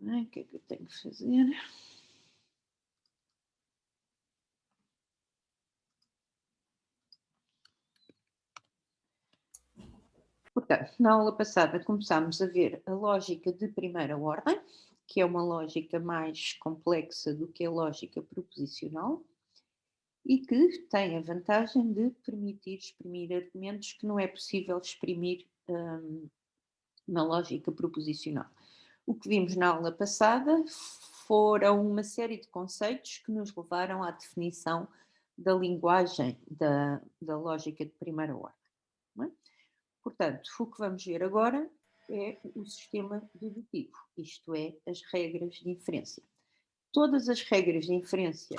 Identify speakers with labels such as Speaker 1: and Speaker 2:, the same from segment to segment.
Speaker 1: O que é que eu tenho que fazer? Portanto, na aula passada começámos a ver a lógica de primeira ordem, que é uma lógica mais complexa do que a lógica proposicional e que tem a vantagem de permitir exprimir argumentos que não é possível exprimir na lógica proposicional. O que vimos na aula passada foram uma série de conceitos que nos levaram à definição da linguagem da lógica de primeira ordem. Não é? Portanto, o que vamos ver agora é o sistema dedutivo, isto é, as regras de inferência. Todas as regras de inferência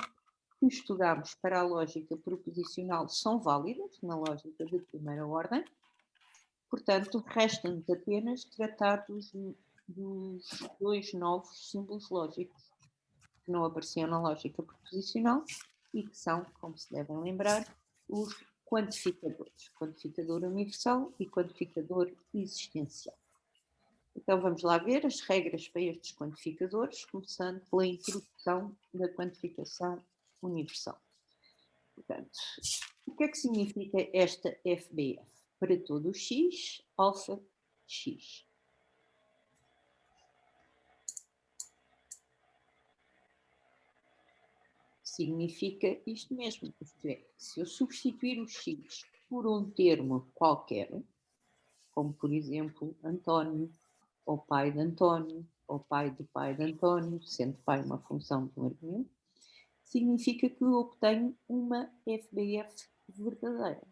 Speaker 1: que estudamos para a lógica proposicional são válidas na lógica de primeira ordem, portanto, resta-nos apenas tratar dos dois novos símbolos lógicos que não apareciam na lógica proposicional e que são, como se devem lembrar, os quantificadores, quantificador universal e quantificador existencial. Então vamos lá ver as regras para estes quantificadores, começando pela introdução da quantificação universal. Portanto, o que é que significa esta FBF? Para todo o x, alfa x. Significa isto mesmo, isto é, se eu substituir o x por um termo qualquer, como por exemplo António, ou pai de António, ou pai do pai de António, sendo pai uma função de um argumento, significa que eu obtenho uma FBF verdadeira.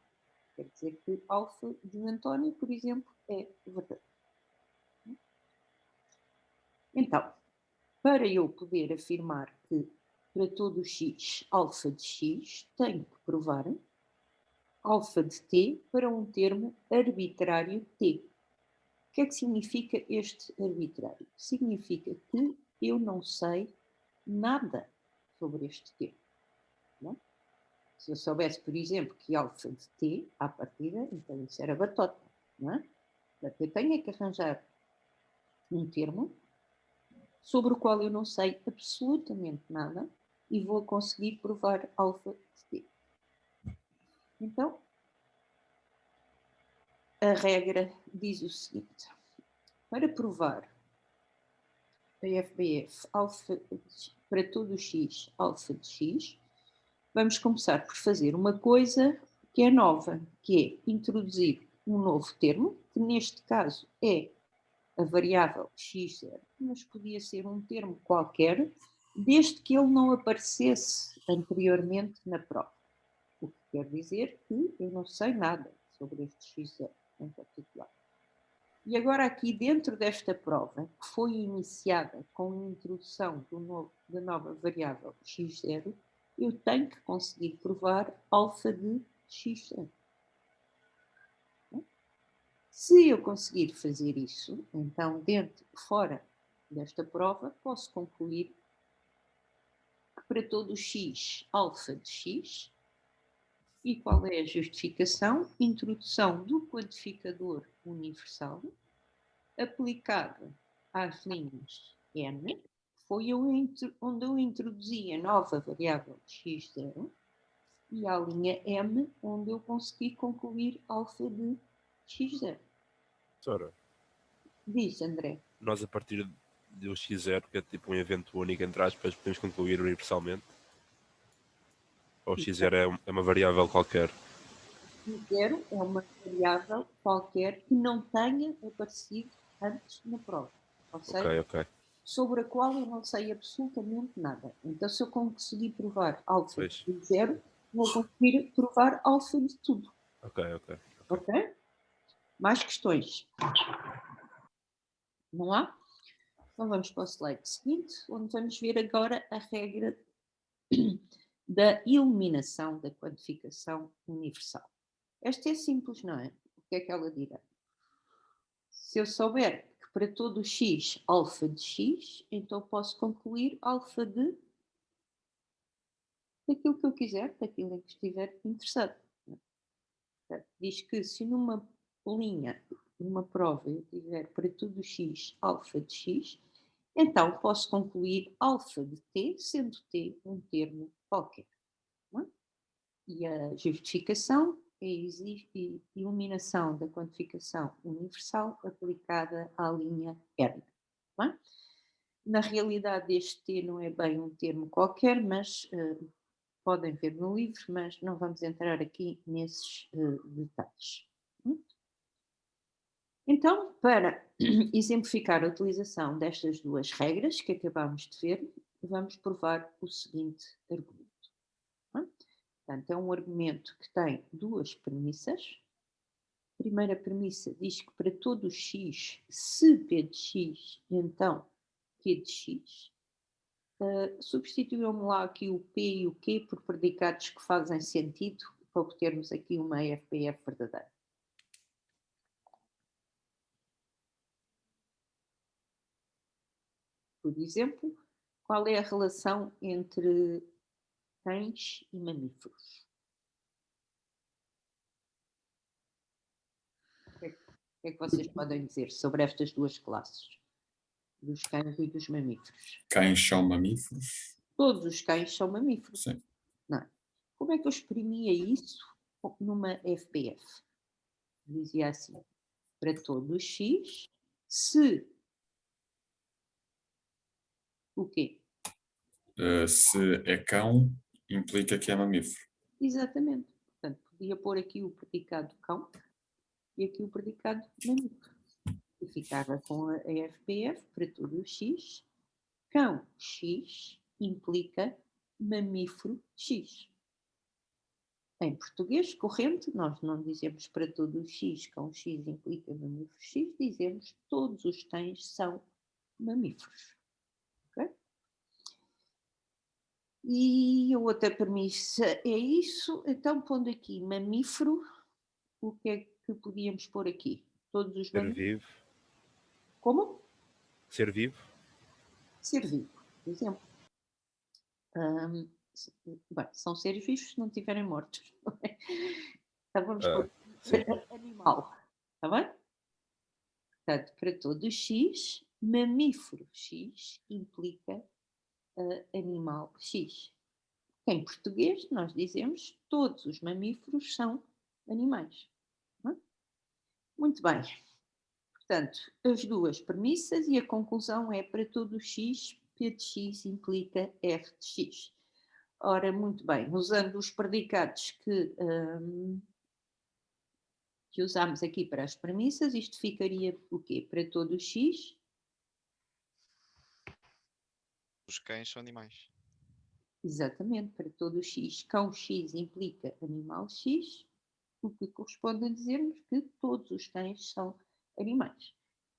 Speaker 1: Quer dizer que alfa de António, por exemplo, é verdadeiro. Então, para eu poder afirmar que para todo x, alfa de x, tenho que provar alfa de t para um termo arbitrário t. O que é que significa este arbitrário? Significa que eu não sei nada sobre este termo. Não? Se eu soubesse, por exemplo, que alfa de t, à partida, então isso era batota. Não é? Portanto, eu tenho é que arranjar um termo sobre o qual eu não sei absolutamente nada e vou conseguir provar alfa de t. Então, a regra diz o seguinte: para provar a FBF alfa, para todo o x, alfa de x, vamos começar por fazer uma coisa que é nova, que é introduzir um novo termo, que neste caso é a variável x0, mas podia ser um termo qualquer, desde que ele não aparecesse anteriormente na prova. O que quer dizer que eu não sei nada sobre este x0 em particular. E agora aqui dentro desta prova, que foi iniciada com a introdução da nova variável x0, eu tenho que conseguir provar alfa de x0. Se eu conseguir fazer isso, então fora desta prova, posso concluir que para todo x, alfa de x, e qual é a justificação? Introdução do quantificador universal aplicado às linhas n, foi onde eu introduzi a nova variável x0, e à linha m, onde eu consegui concluir alfa de x0.
Speaker 2: Sora,
Speaker 1: Diz, André.
Speaker 2: nós a partir do x0, que é tipo um evento único, entre aspas, podemos concluir universalmente? Ou x0 é uma variável qualquer?
Speaker 1: X0 é uma variável qualquer que não tenha aparecido antes na prova. Ou seja,
Speaker 2: Ok.
Speaker 1: sobre a qual eu não sei absolutamente nada. Então, se eu conseguir provar alfa
Speaker 2: Pois.
Speaker 1: de zero, vou conseguir provar alfa de tudo. Ok? Mais questões? Não há? Então vamos para o slide seguinte, onde vamos ver agora a regra da eliminação da quantificação universal. Esta é simples, não é? O que é que ela dirá? Se eu souber que para todo o x, alfa de x, então posso concluir alfa de daquilo que eu quiser, daquilo em que estiver interessado. Portanto, diz que se numa linha, numa prova, eu tiver para todo o x, alfa de x, Então, posso concluir alfa de t, sendo t um termo qualquer. Não é? E a justificação é a eliminação da quantificação universal aplicada à linha Hermann. Não é? Na realidade, este T não é bem um termo qualquer, mas podem ver no livro, mas não vamos entrar aqui nesses detalhes. Então, para exemplificar a utilização destas duas regras que acabamos de ver, vamos provar o seguinte argumento. Não é? Portanto, é um argumento que tem duas premissas. A primeira premissa diz que para todo x, se P de x, então Q de x, substituam-me lá aqui o P e o Q por predicados que fazem sentido para obtermos aqui uma FPF verdadeira. Por exemplo, qual é a relação entre cães e mamíferos? O que é que vocês podem dizer sobre estas duas classes, dos cães e dos mamíferos?
Speaker 3: Cães são mamíferos?
Speaker 1: Todos os cães são mamíferos.
Speaker 3: Sim.
Speaker 1: Não é? Como é que eu exprimia isso numa FPF? Dizia assim, para todo x, se o quê?
Speaker 3: Se é cão, implica que é mamífero.
Speaker 1: Exatamente. Portanto, podia pôr aqui o predicado cão e aqui o predicado mamífero. E ficava com a FPF para todo o x. Cão x implica mamífero x. Em português corrente, nós não dizemos para todo o x, cão x implica mamífero x, dizemos todos os cães são mamíferos. Okay? E a outra premissa é isso. Então, pondo aqui mamífero, o que é que podíamos pôr aqui? Todos os
Speaker 2: Ser
Speaker 1: mamíferos.
Speaker 2: vivo.
Speaker 1: Como?
Speaker 2: Ser vivo.
Speaker 1: Ser vivo, por exemplo. Bem, são seres vivos se não estiverem mortos. Não é? Então vamos pôr
Speaker 2: Sim.
Speaker 1: animal. Está bem? Portanto, para todo x, mamífero x implica animal x. Em português, nós dizemos todos os mamíferos são animais. Não é? Muito bem. Portanto, as duas premissas e a conclusão é para todo x, P de x implica R de x. Ora, muito bem, usando os predicados que usámos aqui para as premissas, isto ficaria o quê? Para todo x?
Speaker 4: Os cães são animais.
Speaker 1: Exatamente, para todo x, cão x implica animal x, o que corresponde a dizermos que todos os cães são animais.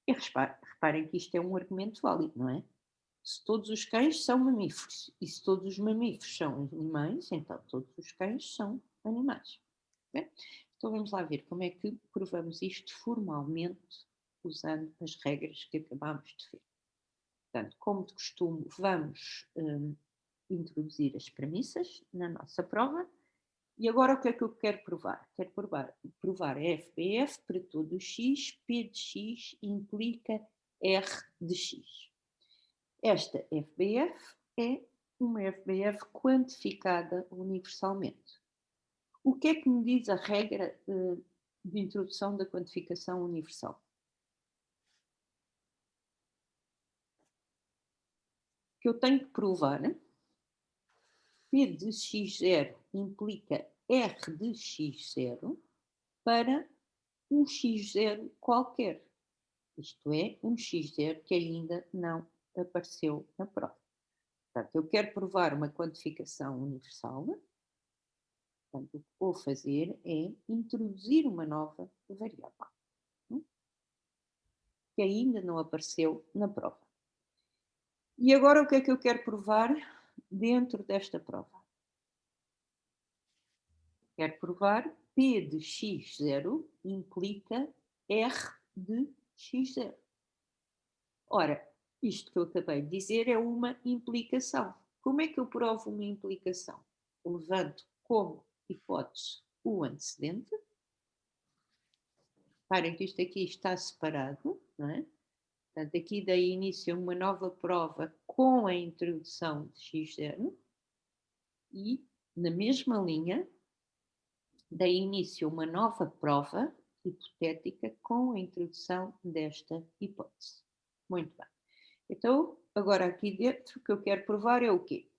Speaker 1: E reparem que isto é um argumento válido, não é? Se todos os cães são mamíferos e se todos os mamíferos são animais, então todos os cães são animais. Okay? Então vamos lá ver como é que provamos isto formalmente usando as regras que acabámos de ver. Portanto, como de costume, vamos introduzir as premissas na nossa prova. E agora o que é que eu quero provar? Quero provar a FPF para todo x, P de x implica R de x. Esta FBF é uma FBF quantificada universalmente. O que é que me diz a regra de introdução da quantificação universal? Que eu tenho que provar P de x0 implica R de x0 para um x0 qualquer. Isto é, um x0 que ainda não apareceu na prova. Portanto, eu quero provar uma quantificação universal. Portanto, o que vou fazer é introduzir uma nova variável, que ainda não apareceu na prova. E agora o que é que eu quero provar dentro desta prova? Quero provar P de x0 implica R de x0. Ora, isto que eu acabei de dizer é uma implicação. Como é que eu provo uma implicação? Eu levanto como hipótese o antecedente. Reparem que isto aqui está separado, não é? Portanto, aqui dei início a uma nova prova com a introdução de x0 e, na mesma linha, dei início a uma nova prova hipotética com a introdução desta hipótese. Muito bem. Então, agora aqui dentro, o que eu quero provar é o quê?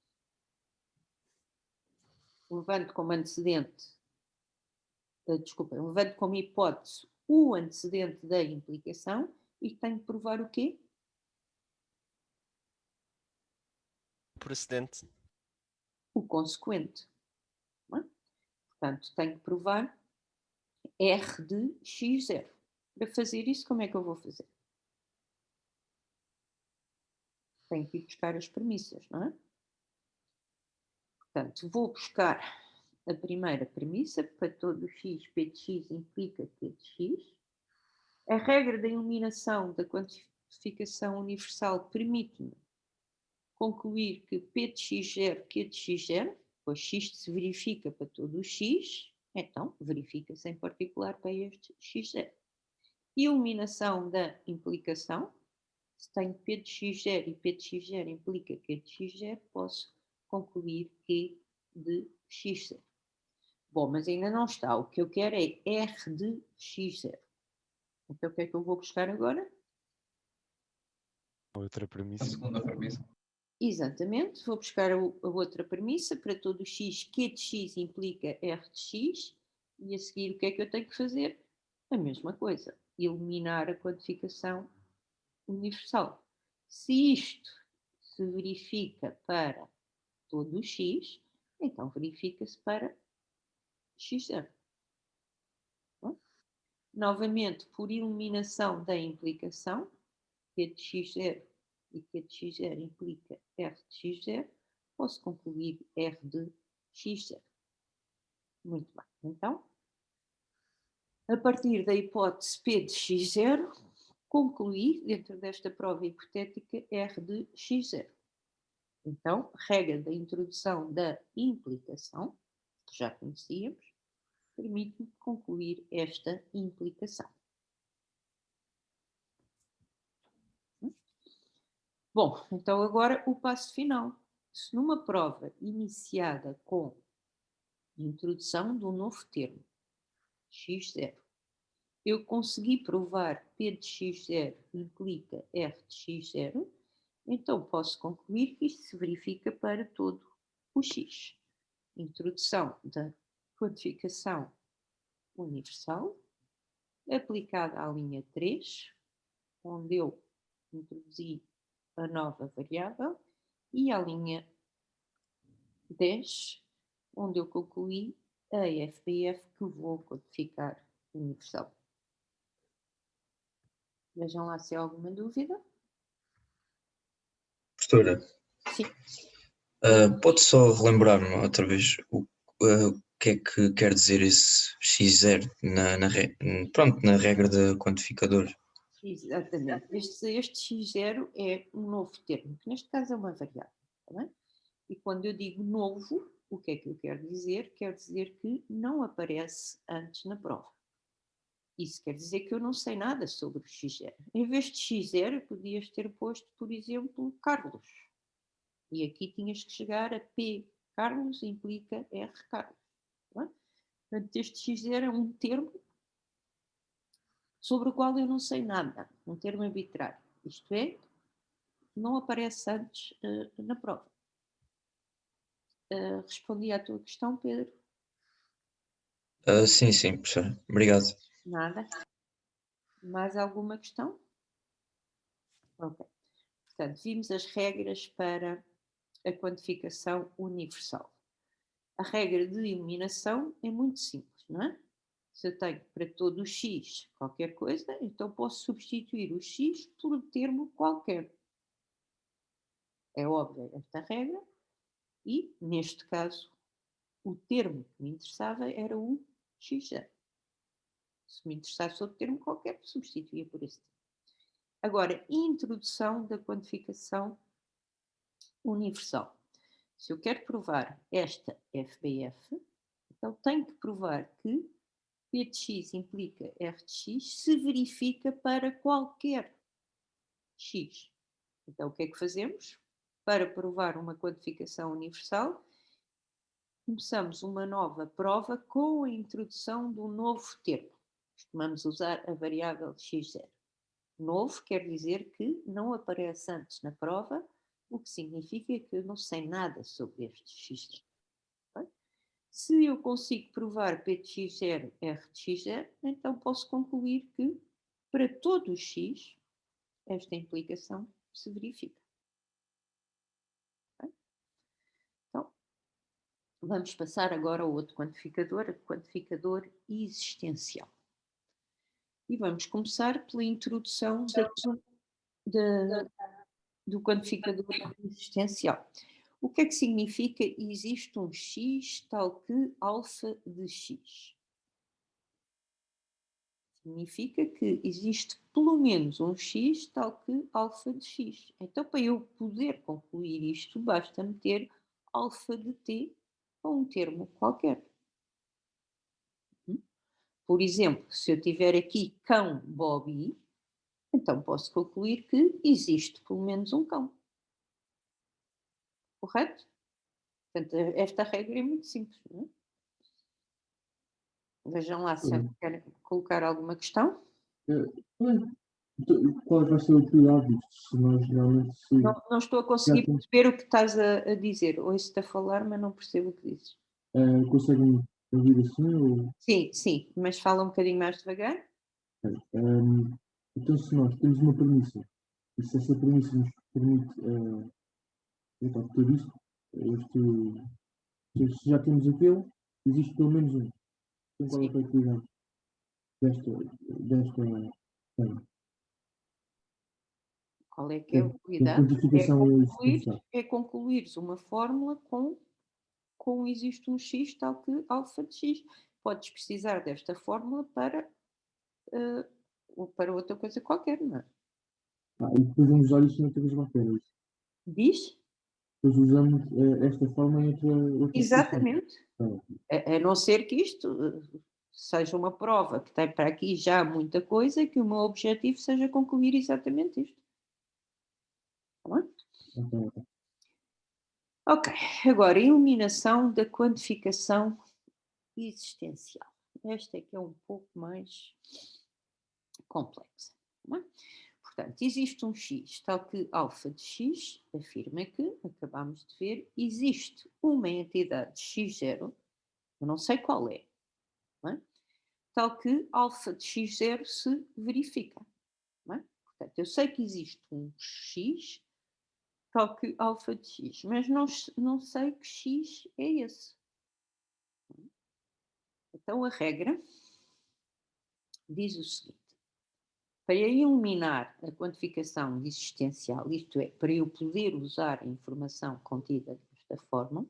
Speaker 1: Levando como antecedente, levando como hipótese o antecedente da implicação e tenho que provar o quê?
Speaker 5: Precedente.
Speaker 1: O consequente. Não é? Portanto, tenho que provar R de x0. Para fazer isso, como é que eu vou fazer? Tenho que ir buscar as premissas, não é? Portanto, vou buscar a primeira premissa, para todo x, P de x implica Q de x. A regra da eliminação da quantificação universal permite-me concluir que P de x0, Q de x0, pois x se verifica para todo o x, então verifica-se em particular para este x0. Eliminação da implicação, se tenho P de x0 e P de x0 implica Q de x0, posso concluir Q de x0. Bom, mas ainda não está. O que eu quero é R de x0. Então o que é que eu vou buscar agora?
Speaker 5: Outra premissa.
Speaker 3: A segunda premissa.
Speaker 1: Exatamente, vou buscar a outra premissa, para todo x, Q de x implica R de x, e a seguir o que é que eu tenho que fazer? A mesma coisa, eliminar a quantificação universal. Se isto se verifica para todo o x, então verifica-se para x0. Novamente, por eliminação da implicação, Q de x0 e Q de x0 implica R de x0, posso concluir R de x0. Muito bem. Então, a partir da hipótese P de x0, concluí, dentro desta prova hipotética, R de x0. Então, regra da introdução da implicação, que já conhecíamos, permite-me concluir esta implicação. Bom, então agora o passo final. Se numa prova iniciada com introdução de um novo termo, x0, eu consegui provar P de x0 implica R de x0, então posso concluir que isto se verifica para todo o x. Introdução da quantificação universal, aplicada à linha 3, onde eu introduzi a nova variável, e à linha 10, onde eu concluí a FBF que vou codificar universal. Vejam lá se há alguma dúvida.
Speaker 6: Professora,
Speaker 1: Sim.
Speaker 6: pode só relembrar-me outra vez o que é que quer dizer esse x0 na regra de quantificador?
Speaker 1: Exatamente. Este x0 é um novo termo, que neste caso é uma variável. Tá bem? E quando eu digo novo, o que é que eu quero dizer? Quer dizer que não aparece antes na prova. Isso quer dizer que eu não sei nada sobre o x0. Em vez de x0, podias ter posto, por exemplo, Carlos. E aqui tinhas que chegar a P. Carlos implica R. Carlos. Tá? Portanto, este x0 é um termo sobre o qual eu não sei nada. Um termo arbitrário. Isto é, não aparece antes na prova. Respondi à tua questão, Pedro?
Speaker 6: Sim, professora. Obrigado.
Speaker 1: Nada. Mais alguma questão? Ok. Portanto, vimos as regras para a quantificação universal. A regra de eliminação é muito simples, não é? Se eu tenho para todo o x qualquer coisa, então posso substituir o x por um termo qualquer. É óbvia esta regra e, neste caso, o termo que me interessava era o x0. Se me interessasse outro termo qualquer, substituía por esse termo. Agora, introdução da quantificação universal. Se eu quero provar esta FBF, então tenho que provar que P de x implica R de x se verifica para qualquer x. Então, o que é que fazemos? Para provar uma quantificação universal, começamos uma nova prova com a introdução de um novo termo. Costumamos usar a variável x0. Novo quer dizer que não aparece antes na prova, o que significa que eu não sei nada sobre este x0. Okay? Se eu consigo provar P de x0, R de x0, então posso concluir que para todo o x, esta implicação se verifica. Okay? Então, vamos passar agora ao outro quantificador, o quantificador existencial. E vamos começar pela introdução do quantificador existencial. O que é que significa existe um x tal que alfa de x? Significa que existe pelo menos um x tal que alfa de x. Então, para eu poder concluir isto, basta-me ter alfa de t ou um termo qualquer. Por exemplo, se eu tiver aqui cão Bobby, então posso concluir que existe pelo menos um cão. Correto? Portanto, esta regra é muito simples, não é? Vejam lá se querem colocar alguma questão.
Speaker 5: Qual vai ser a utilidade disto? Se nós realmente
Speaker 1: Não estou a conseguir perceber o que estás a dizer. Ouço-te a falar, mas não percebo o que dizes.
Speaker 5: conseguem ouvir assim? Ou...
Speaker 1: Sim, mas fala um bocadinho mais devagar.
Speaker 5: Então, se nós temos uma premissa, e se essa premissa nos permite ter isto, se já temos aquele, existe pelo menos um. Então, qual é a utilidade desta
Speaker 1: Qual é que é a utilidade?
Speaker 5: quantificação
Speaker 1: É concluires uma fórmula com existe um x tal que alfa de x. Podes precisar desta fórmula para outra coisa qualquer, não é?
Speaker 5: E depois vamos usar isto noutra coisa qualquer, é isso?
Speaker 1: Diz?
Speaker 5: Depois usamos esta forma em outra
Speaker 1: Exatamente. A não ser que isto seja uma prova que tem para aqui já muita coisa, que o meu objetivo seja concluir exatamente isto. Tá bem? Ok, agora eliminação da quantificação existencial. Esta é que é um pouco mais complexa. Tá bem? Portanto, existe um x tal que alfa de x afirma que, acabamos de ver, existe uma entidade x0, eu não sei qual é, não é? Tal que alfa de x0 se verifica. Não é? Portanto, eu sei que existe um x tal que alfa de x, mas não sei que x é esse. Então, a regra diz o seguinte: para eliminar a quantificação existencial, isto é, para eu poder usar a informação contida desta forma,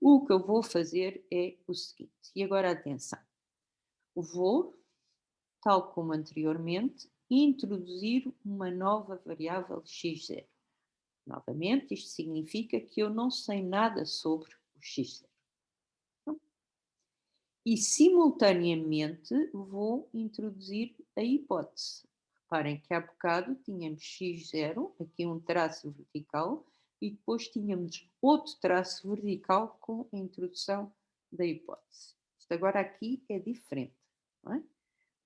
Speaker 1: o que eu vou fazer é o seguinte, e agora atenção, vou, tal como anteriormente, introduzir uma nova variável x0. Novamente, isto significa que eu não sei nada sobre o x0. E, simultaneamente, vou introduzir a hipótese. Reparem que há bocado tínhamos x0, aqui um traço vertical, e depois tínhamos outro traço vertical com a introdução da hipótese. Isto agora aqui é diferente, não é?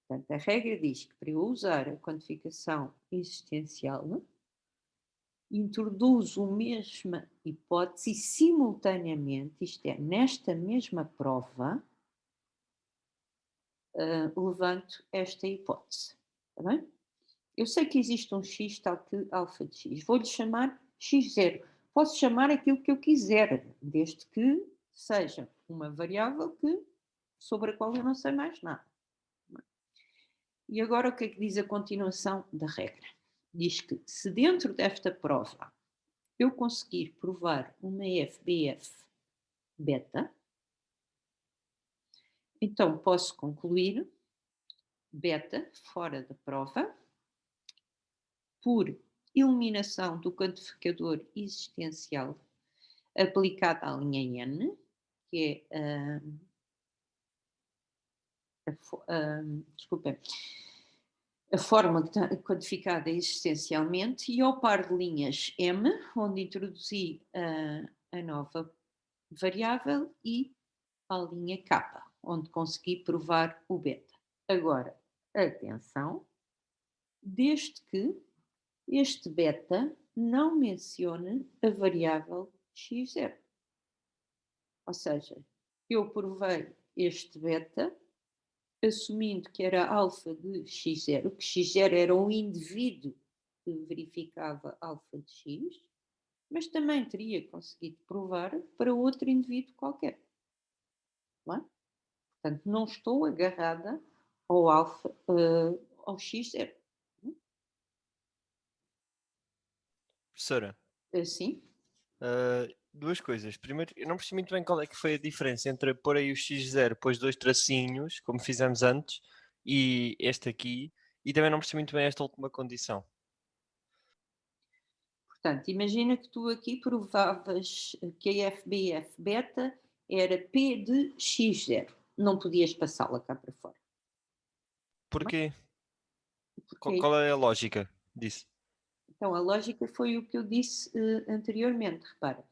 Speaker 1: Portanto, a regra diz que para eu usar a quantificação existencial, introduzo a mesma hipótese e, simultaneamente, isto é, nesta mesma prova, levanto esta hipótese. Está bem? Eu sei que existe um x tal que alfa de x. Vou-lhe chamar x0. Posso chamar aquilo que eu quiser, desde que seja uma variável sobre a qual eu não sei mais nada. E agora o que é que diz a continuação da regra? Diz que se dentro desta prova eu conseguir provar uma FBF beta, então posso concluir beta fora da prova por eliminação do quantificador existencial aplicado à linha n, que é desculpem, a forma quantificada existencialmente e ao par de linhas M, onde introduzi a nova variável, e a linha K, onde consegui provar o beta. Agora, atenção, desde que este beta não mencione a variável x0. Ou seja, eu provei este beta assumindo que era alfa de x0, que x0 era um indivíduo que verificava alfa de x, mas também teria conseguido provar para outro indivíduo qualquer. Não é? Portanto, não estou agarrada ao alfa, ao x0.
Speaker 7: Professora,
Speaker 1: Assim,
Speaker 7: duas coisas. Primeiro, eu não percebi muito bem qual é que foi a diferença entre pôr aí o x0, depois dois tracinhos, como fizemos antes, e este aqui, e também não percebi muito bem esta última condição.
Speaker 1: portanto, imagina que tu aqui provavas que a FBF beta era P de x0. Não podias passá-la cá para fora.
Speaker 7: Porquê?
Speaker 1: Porque
Speaker 7: Qual é a lógica disso?
Speaker 1: Então, a lógica foi o que eu disse anteriormente. Repara,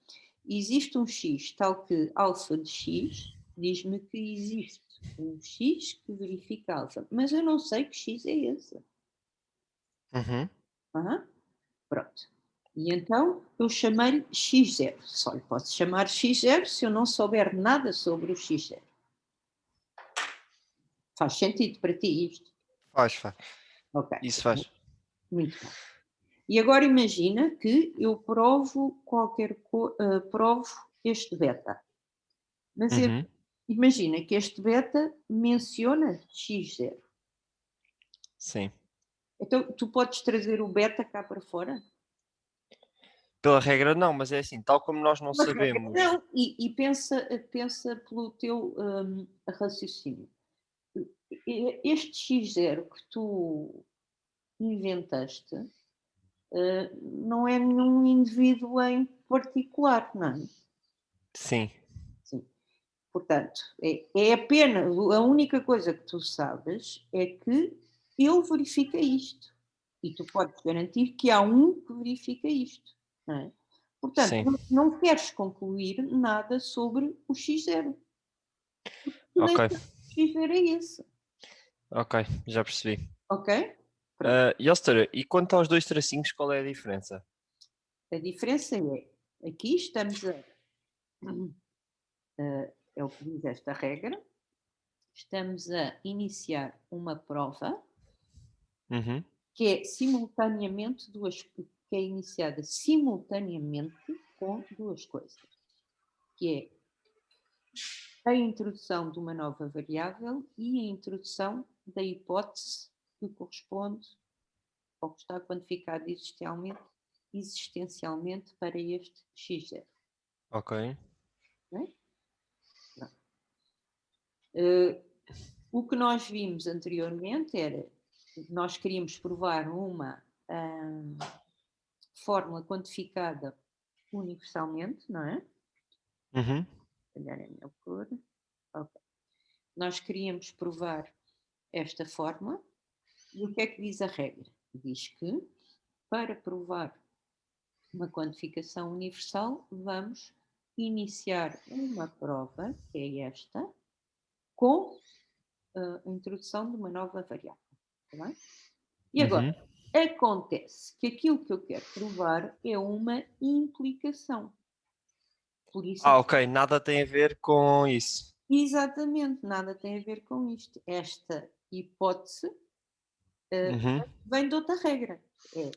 Speaker 1: existe um x tal que alfa de x diz-me que existe um x que verifica alfa, mas eu não sei que x é esse.
Speaker 7: Uhum.
Speaker 1: Pronto. E então eu chamei-lhe x0. Só lhe posso chamar x0 se eu não souber nada sobre o x0. Faz sentido para ti isto?
Speaker 7: Faz.
Speaker 1: Ok.
Speaker 7: Isso faz.
Speaker 1: Muito bem. E agora imagina que eu provo provo este beta. Mas
Speaker 7: Uhum.
Speaker 1: imagina que este beta menciona x0.
Speaker 7: Sim.
Speaker 1: Então tu podes trazer o beta cá para fora?
Speaker 7: Pela regra não, mas é assim, tal como nós não
Speaker 1: Mas
Speaker 7: sabemos.
Speaker 1: não, e pensa pelo teu raciocínio. Este x0 que tu inventaste não é nenhum indivíduo em particular, não é?
Speaker 7: Sim.
Speaker 1: Sim. Portanto, é apenas a única coisa que tu sabes é que ele verifica isto. E tu podes garantir que há um que verifica isto. Não é? Portanto,
Speaker 7: Sim.
Speaker 1: não queres concluir nada sobre o x0. Tu nem
Speaker 7: Ok.
Speaker 1: sabes que o x0 é esse.
Speaker 7: Ok, já percebi.
Speaker 1: Ok?
Speaker 7: E Elster, e quanto aos dois tracinhos, qual é a diferença?
Speaker 1: A diferença é, aqui estamos é o que diz esta regra, estamos a iniciar uma prova
Speaker 7: Uhum.
Speaker 1: que é simultaneamente que é iniciada simultaneamente com duas coisas, que é a introdução de uma nova variável e a introdução da hipótese que corresponde ao que está quantificado existencialmente para este x0.
Speaker 7: Ok.
Speaker 1: O que nós vimos anteriormente era nós queríamos provar uma fórmula quantificada universalmente, não é?
Speaker 7: Uhum.
Speaker 1: Calhar é melhor cor. Okay. Nós queríamos provar esta fórmula e o que é que diz a regra? Diz que para provar uma quantificação universal vamos iniciar uma prova, que é esta, com a introdução de uma nova variável. Está bem? E agora, acontece que aquilo que eu quero provar é uma implicação. Por isso
Speaker 7: Ok, nada tem a ver com isso.
Speaker 1: exatamente, nada tem a ver com isto. Esta hipótese vem de outra regra.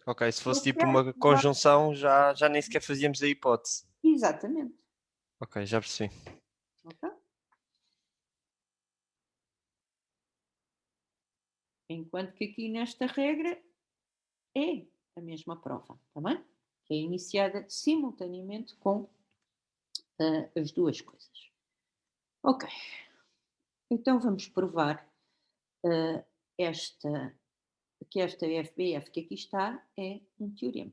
Speaker 7: Ok, se fosse
Speaker 1: Eu
Speaker 7: tipo
Speaker 1: quero
Speaker 7: uma
Speaker 1: provar-
Speaker 7: conjunção, já nem sequer fazíamos a hipótese.
Speaker 1: Exatamente.
Speaker 7: Ok, já percebi.
Speaker 1: Ok? Enquanto que aqui nesta regra é a mesma prova, está bem? Que é iniciada simultaneamente com as duas coisas. Ok. Então vamos provar que esta FBF que aqui está é um teorema.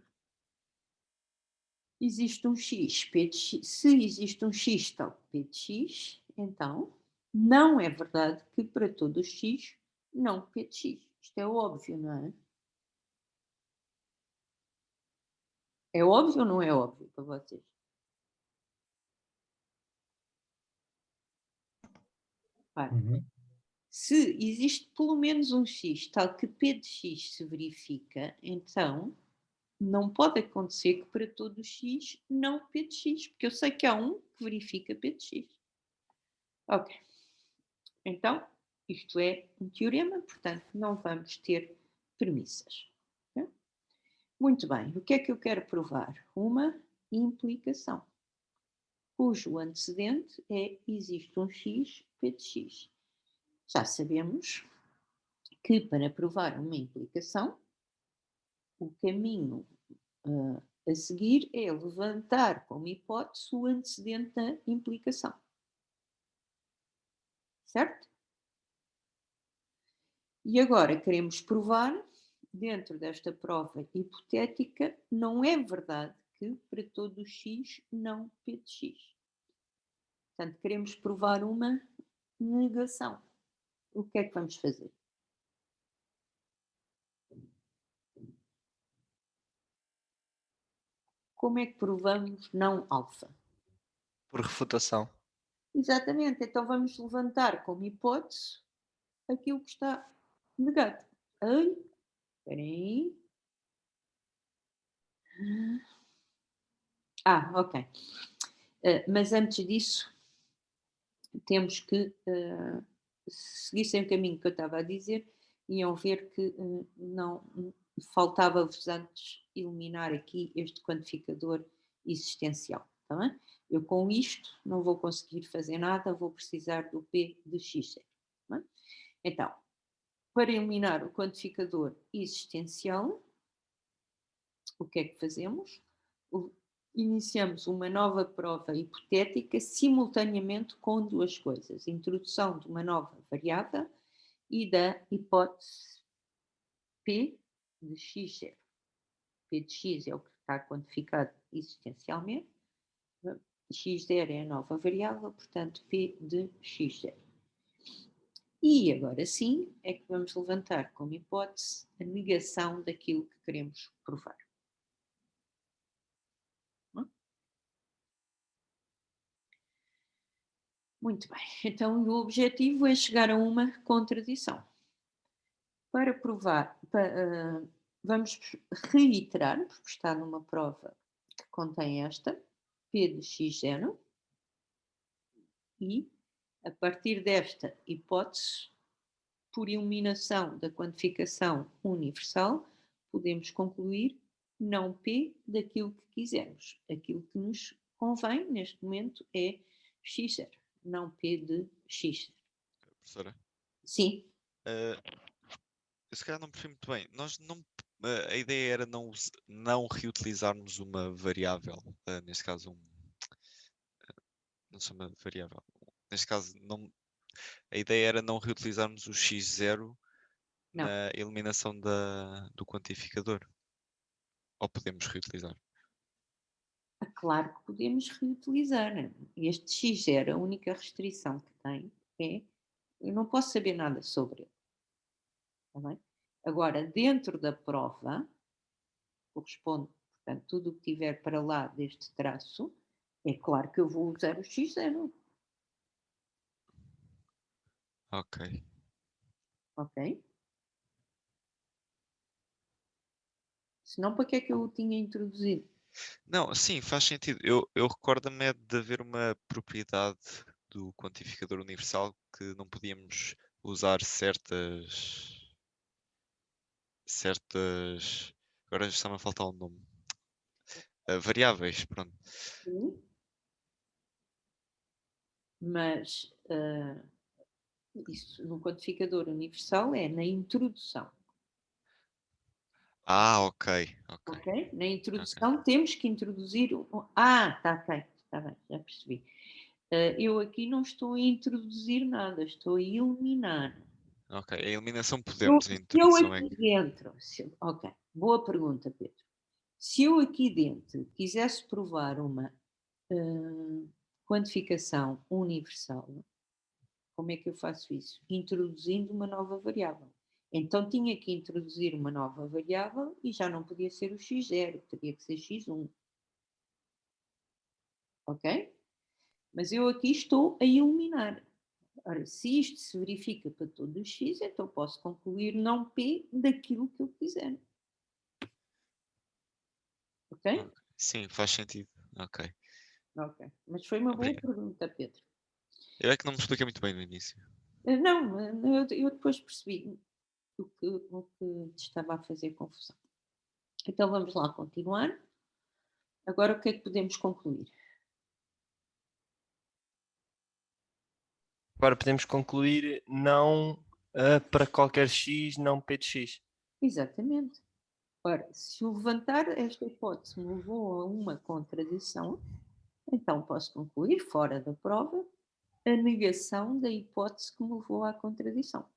Speaker 1: Existe um x, P de x. Se existe um x tal P de x, então não é verdade que para todo o x não P de x. Isto é óbvio, não é? É óbvio ou não é óbvio para vocês? Ora, se existe pelo menos um x tal que p de x se verifica, então não pode acontecer que para todo x não p de x, porque eu sei que há um que verifica p de x. Ok. Então, isto é um teorema, portanto, não vamos ter premissas. Ok? Muito bem. O que é que eu quero provar? Uma implicação, cujo antecedente é existe um x, p de x. Já sabemos que para provar uma implicação, o caminho a seguir é levantar como hipótese o antecedente da implicação. Certo? E agora queremos provar, dentro desta prova hipotética, não é verdade que para todo x não p de x. Portanto, queremos provar uma negação. O que é que vamos fazer? Como é que provamos não alfa?
Speaker 7: Por refutação.
Speaker 1: Exatamente, então vamos levantar como hipótese aquilo que está negado. Ai, espera aí. Ok. Mas antes disso, temos que, seguissem o caminho que eu estava a dizer, iam ver que não faltava-vos antes eliminar aqui este quantificador existencial. Tá bem? Eu com isto não vou conseguir fazer nada, vou precisar do P de x0. Tá bem? Então, para eliminar o quantificador existencial, o que é que fazemos? Iniciamos uma nova prova hipotética simultaneamente com duas coisas: introdução de uma nova variável e da hipótese P de x0. P de x é o que está quantificado existencialmente, x0 é a nova variável, portanto P de x0. E agora sim é que vamos levantar como hipótese a negação daquilo que queremos provar. Muito bem, então o objetivo é chegar a uma contradição. Para provar, vamos reiterar, porque está numa prova que contém esta, P de x0, e a partir desta hipótese, por eliminação da quantificação universal, podemos concluir não P daquilo que quisermos. Aquilo que nos convém neste momento é x0, não P de x0.
Speaker 4: Professora,
Speaker 1: Sim.
Speaker 4: eu se calhar não percebi muito bem. Nós não, a ideia era não reutilizarmos uma variável, neste caso não se chama variável. Neste caso, a ideia era não reutilizarmos o x0
Speaker 1: Não.
Speaker 4: na eliminação do quantificador. Ou podemos reutilizar?
Speaker 1: Claro que podemos reutilizar. Este x0, a única restrição que tem é eu não posso saber nada sobre ele. Está bem? Agora, dentro da prova, corresponde, portanto, tudo o que tiver para lá deste traço, é claro que eu vou usar o x0.
Speaker 4: Ok.
Speaker 1: Ok? Senão, para que é que eu o tinha introduzido?
Speaker 4: Não, sim, faz sentido. Eu recordo-me de haver uma propriedade do quantificador universal que não podíamos usar certas. Agora está-me a faltar o nome. Variáveis, pronto.
Speaker 1: Sim. Mas isso no quantificador universal é na introdução.
Speaker 4: Ok.
Speaker 1: Ok? Na introdução temos que introduzir. Está bem, já percebi. Eu aqui não estou a introduzir nada, estou a eliminar.
Speaker 4: Ok, a eliminação podemos, a
Speaker 1: Se eu
Speaker 4: introdução é
Speaker 1: aqui
Speaker 4: que.
Speaker 1: dentro. Ok, boa pergunta, Pedro. Se eu aqui dentro quisesse provar uma quantificação universal, como é que eu faço isso? Introduzindo uma nova variável. Então tinha que introduzir uma nova variável e já não podia ser o x0, teria que ser x1. Ok? Mas eu aqui estou a eliminar. Ora, se isto se verifica para todos os x, então posso concluir não P daquilo que eu quiser. Ok?
Speaker 4: Sim, faz sentido. Ok.
Speaker 1: Ok. Mas foi uma boa
Speaker 4: Obrigado.
Speaker 1: pergunta, Pedro.
Speaker 4: Eu é que não me expliquei muito bem no início.
Speaker 1: Não, eu depois percebi o que te estava a fazer confusão. Então vamos lá continuar. Agora o que é que podemos concluir?
Speaker 7: Agora podemos concluir não para qualquer x, não p de x.
Speaker 1: Exatamente. Ora, se o levantar esta hipótese me levou a uma contradição, então posso concluir, fora da prova, a negação da hipótese que me levou à contradição.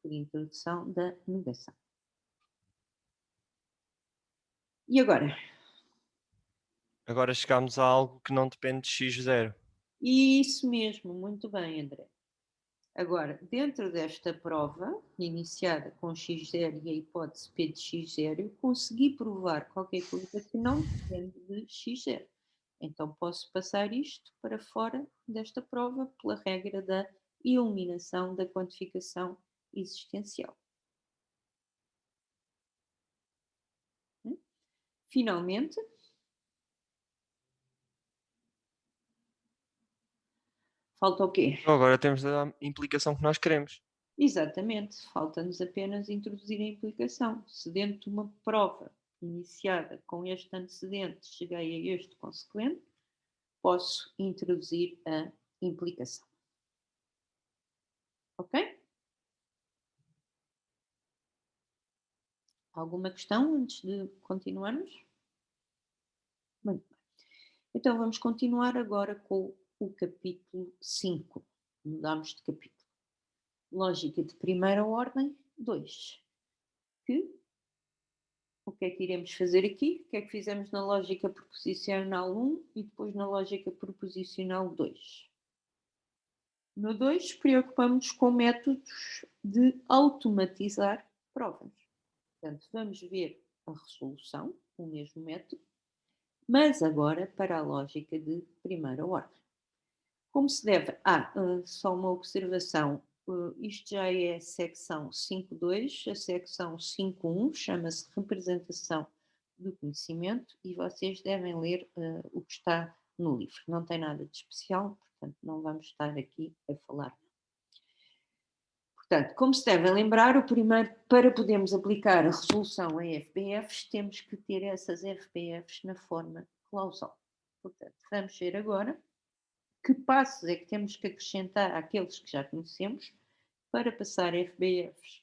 Speaker 1: Por introdução da negação. E agora?
Speaker 7: Agora chegamos a algo que não depende de x0.
Speaker 1: Isso mesmo, muito bem, André. Agora, dentro desta prova, iniciada com x0 e a hipótese P de x0, eu consegui provar qualquer coisa que não depende de x0. Então posso passar isto para fora desta prova pela regra da eliminação da quantificação existencial. Finalmente, falta o quê?
Speaker 7: Então agora temos a implicação que nós queremos.
Speaker 1: Exatamente, falta-nos apenas introduzir a implicação. Se dentro de uma prova iniciada com este antecedente cheguei a este consequente, posso introduzir a implicação. Ok? Alguma questão antes de continuarmos? Muito bem. Então vamos continuar agora com o capítulo 5. Mudamos de capítulo. Lógica de primeira ordem 2. O que é que iremos fazer aqui? O que é que fizemos na lógica proposicional 1 e depois na lógica proposicional 2? No 2, preocupamos com métodos de automatizar provas. Portanto, vamos ver a resolução, o mesmo método, mas agora para a lógica de primeira ordem. Como se deve? Só uma observação. Isto já é a secção 5.2, a secção 5.1 chama-se representação do conhecimento e vocês devem ler o que está no livro. Não tem nada de especial, portanto não vamos estar aqui a falar. Portanto, como se devem lembrar, o primeiro, para podermos aplicar a resolução em FPFs, temos que ter essas FPFs na forma clausal. Portanto, vamos ver agora que passos é que temos que acrescentar àqueles que já conhecemos para passar FBFs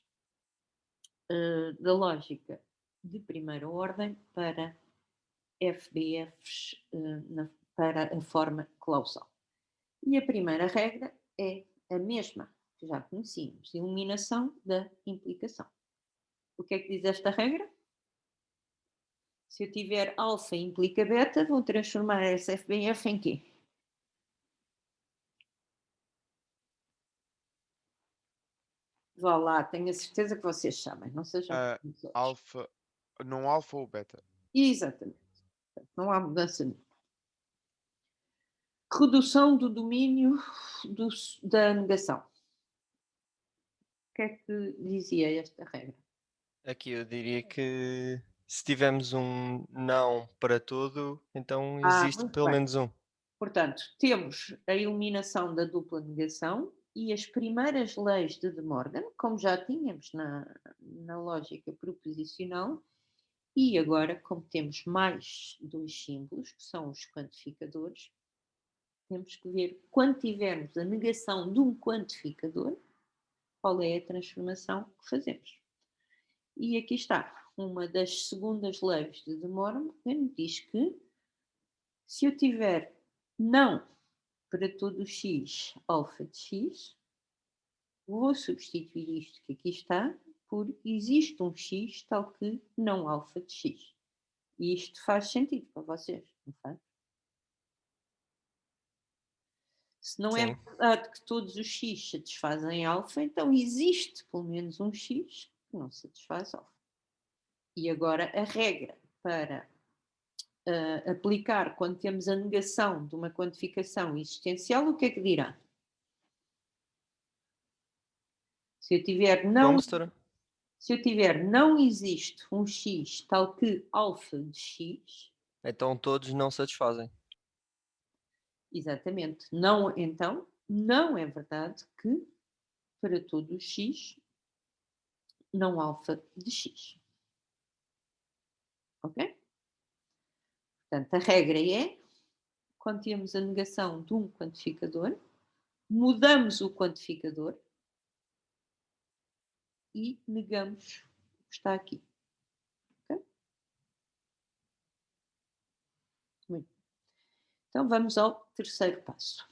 Speaker 1: da lógica de primeira ordem para FBFs para a forma clausal. E a primeira regra é a mesma que já conhecíamos, eliminação da implicação. O que é que diz esta regra? Se eu tiver alfa implica beta, vou transformar essa FBF em quê? Vá lá, tenho a certeza que vocês sabem, não sejam como os outros.
Speaker 8: Alfa, não alfa ou beta?
Speaker 1: Exatamente. Não há mudança nenhuma. Redução do domínio da negação. O que é que dizia esta regra?
Speaker 7: Aqui eu diria que se tivermos um não para tudo, então existe
Speaker 1: Muito
Speaker 7: pelo
Speaker 1: bem.
Speaker 7: menos um.
Speaker 1: Portanto, temos a eliminação da dupla negação e as primeiras leis de De Morgan, como já tínhamos na lógica proposicional, e agora, como temos mais dois símbolos, que são os quantificadores, temos que ver, quando tivermos a negação de um quantificador, qual é a transformação que fazemos. E aqui está, uma das segundas leis de De Morgan diz que se eu tiver não para todo x alfa de x, vou substituir isto que aqui está por existe um x tal que não alfa de x. E isto faz sentido para vocês, não faz? Se não é
Speaker 7: Sim.
Speaker 1: verdade que todos os x satisfazem alfa, então existe pelo menos um x que não satisfaz alfa. E agora a regra para aplicar quando temos a negação de uma quantificação existencial, o que é que dirá? Se eu tiver
Speaker 7: Como, setora?
Speaker 1: se eu tiver não existe um x tal que alfa de x,
Speaker 7: Então todos não satisfazem.
Speaker 1: exatamente, não, então não é verdade que para todo o x não alfa de x. Ok? Portanto, a regra é, quando temos a negação de um quantificador, mudamos o quantificador e negamos o que está aqui. Ok? Muito bem. Então vamos ao terceiro passo.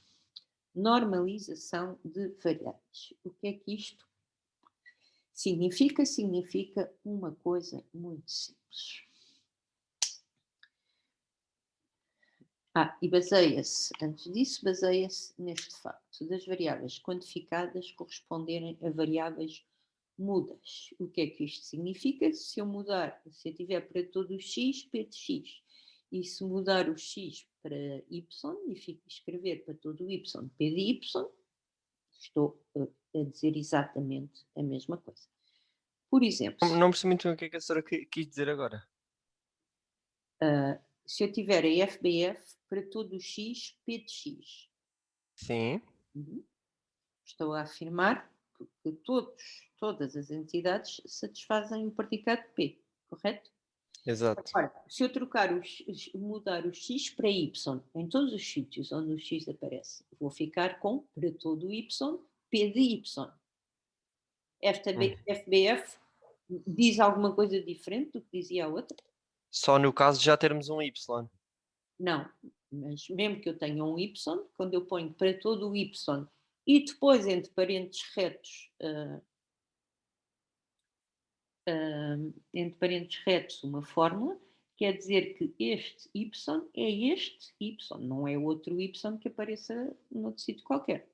Speaker 1: Normalização de variáveis. O que é que isto significa? Significa uma coisa muito simples. E baseia-se, antes disso, baseia-se neste facto das variáveis quantificadas corresponderem a variáveis mudas. O que é que isto significa? Se eu tiver para todo o x, p de x, e se mudar o x para y e escrever para todo o y, p de y, estou a dizer exatamente a mesma coisa. Por exemplo,
Speaker 7: Não percebi muito bem o que é que a senhora quis dizer agora.
Speaker 1: se eu tiver a FBF para todo o x, p de x,
Speaker 7: Sim.
Speaker 1: estou a afirmar que todas as entidades satisfazem o predicado P, correto?
Speaker 7: Exato.
Speaker 1: Agora, se eu mudar o x para y em todos os sítios onde o x aparece, vou ficar com para todo o y, P de y. Esta FBF diz alguma coisa diferente do que dizia a outra?
Speaker 7: Só no caso de já termos um Y.
Speaker 1: Não, mas mesmo que eu tenha um y, quando eu ponho para todo o y e depois entre parênteses retos, uma fórmula, quer dizer que este y é este y, não é outro y que apareça noutro sítio qualquer.